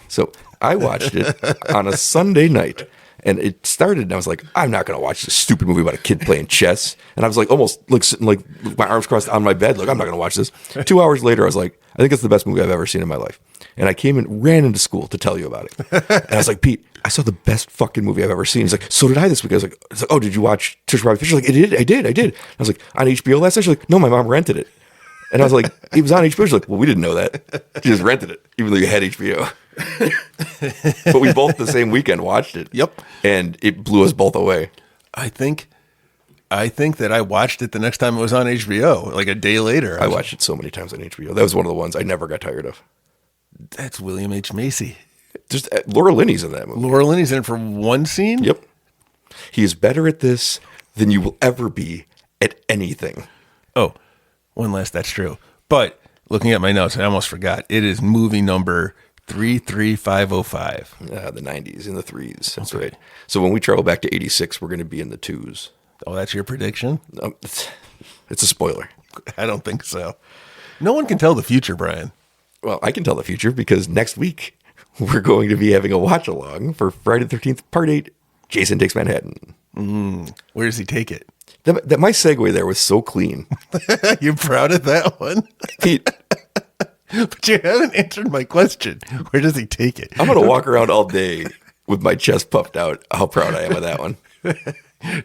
So I watched it on a Sunday night, and it started, and I was like, I'm not going to watch this stupid movie about a kid playing chess. And I was almost sitting my arms crossed on my bed, I'm not going to watch this. 2 hours later, I was like, I think it's the best movie I've ever seen in my life. And I came and ran into school to tell you about it. And I was like, Pete, I saw the best fucking movie I've ever seen. He's like, so did I this week. I was like, oh, did you watch Tish Bobby Fischer? I did. I was like, on HBO last night? She's like, no, my mom rented it. And I was like, it was on HBO. She's like, well, we didn't know that. She just rented it, even though you had HBO. But we both the same weekend watched it. Yep. And it blew us both away. I think that I watched it the next time it was on HBO, like a day later. I watched it so many times on HBO. That was one of the ones I never got tired of. That's William H. Macy. Just Laura Linney's in that movie. Laura Linney's in it for one scene? Yep. He is better at this than you will ever be at anything. Oh, that's true. But looking at my notes, I almost forgot. It is movie number 33505. The 90s in the 3s. That's right. So when we travel back to 86, we're going to be in the 2s. Oh, that's your prediction? It's a spoiler. I don't think so. No one can tell the future, Brian. Well, I can tell the future because next week we're going to be having a watch along for Friday the 13th, Part 8, Jason Takes Manhattan. Where does he take it? That my segue there was so clean. You proud of that one? Pete, But you haven't answered my question. Where does he take it? I'm going to walk around all day with my chest puffed out. How proud I am of that one.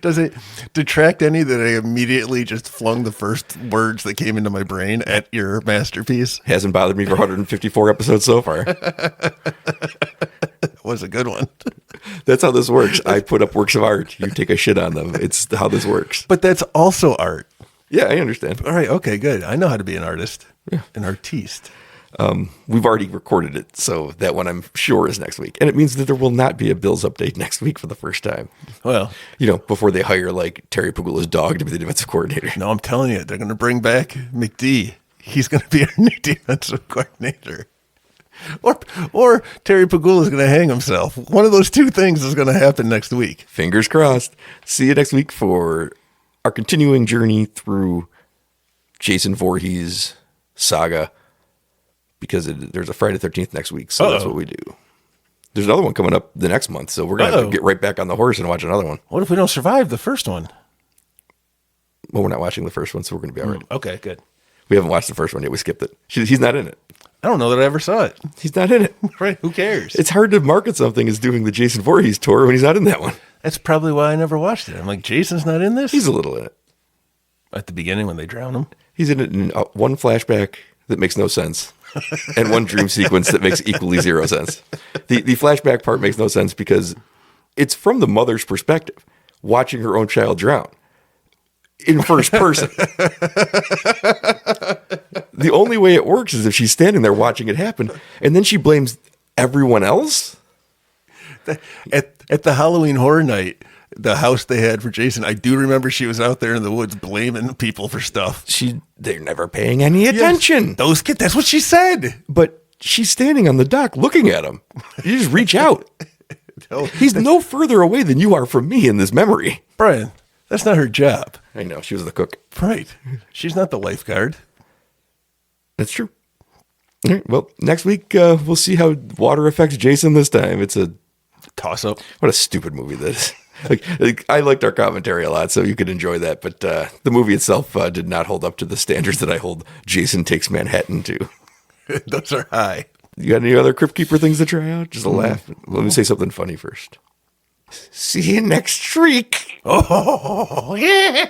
Does it detract any that I immediately just flung the first words that came into my brain at your masterpiece? Hasn't bothered me for 154 episodes so far. That was a good one. That's how this works. I put up works of art. You take a shit on them. It's how this works. But that's also art. Yeah, I understand. All right. Okay, good. I know how to be an artist. Yeah. An artiste. We've already recorded it, so that one I'm sure is next week. And it means that there will not be a Bills update next week for the first time. Well, before they hire like Terry Pagula's dog to be the defensive coordinator. no, I'm telling you, they're going to bring back McD. He's going to be our new defensive coordinator. Or Terry Pagula is going to hang himself. One of those two things is going to happen next week. Fingers crossed. See you next week for our continuing journey through Jason Voorhees saga. Because there's a Friday the 13th next week, so that's what we do. There's another one coming up the next month, so we're going to have to get right back on the horse and watch another one. What if we don't survive the first one? Well, we're not watching the first one, so we're going to be all right. Okay, good. We haven't watched the first one yet. We skipped it. He's not in it. I don't know that I ever saw it. He's not in it. Right, who cares? It's hard to market something as doing the Jason Voorhees tour when he's not in that one. That's probably why I never watched it. I'm like, Jason's not in this? He's a little in it. At the beginning when they drown him? He's in it in one flashback that makes no sense. And one dream sequence that makes equally zero sense. The flashback part makes no sense because it's from the mother's perspective, watching her own child drown in first person. The only way it works is if she's standing there watching it happen, and then she blames everyone else. At the Halloween Horror Night, the house they had for Jason, I do remember she was out there in the woods blaming people for stuff. They're never paying any attention. Yes, those kids, that's what she said. But she's standing on the dock looking at him. You just reach out. No, He's no further away than you are from me in this memory. Brian, that's not her job. I know, she was the cook. Right. She's not the lifeguard. That's true. All right, well, next week, we'll see how water affects Jason this time. It's a toss-up. What a stupid movie that is. Like, I liked our commentary a lot, so you could enjoy that. But the movie itself did not hold up to the standards that I hold Jason Takes Manhattan to. Those are high. You got any other Crypt Keeper things to try out? Just a laugh. Let me say something funny first. See you next week. Oh, yeah.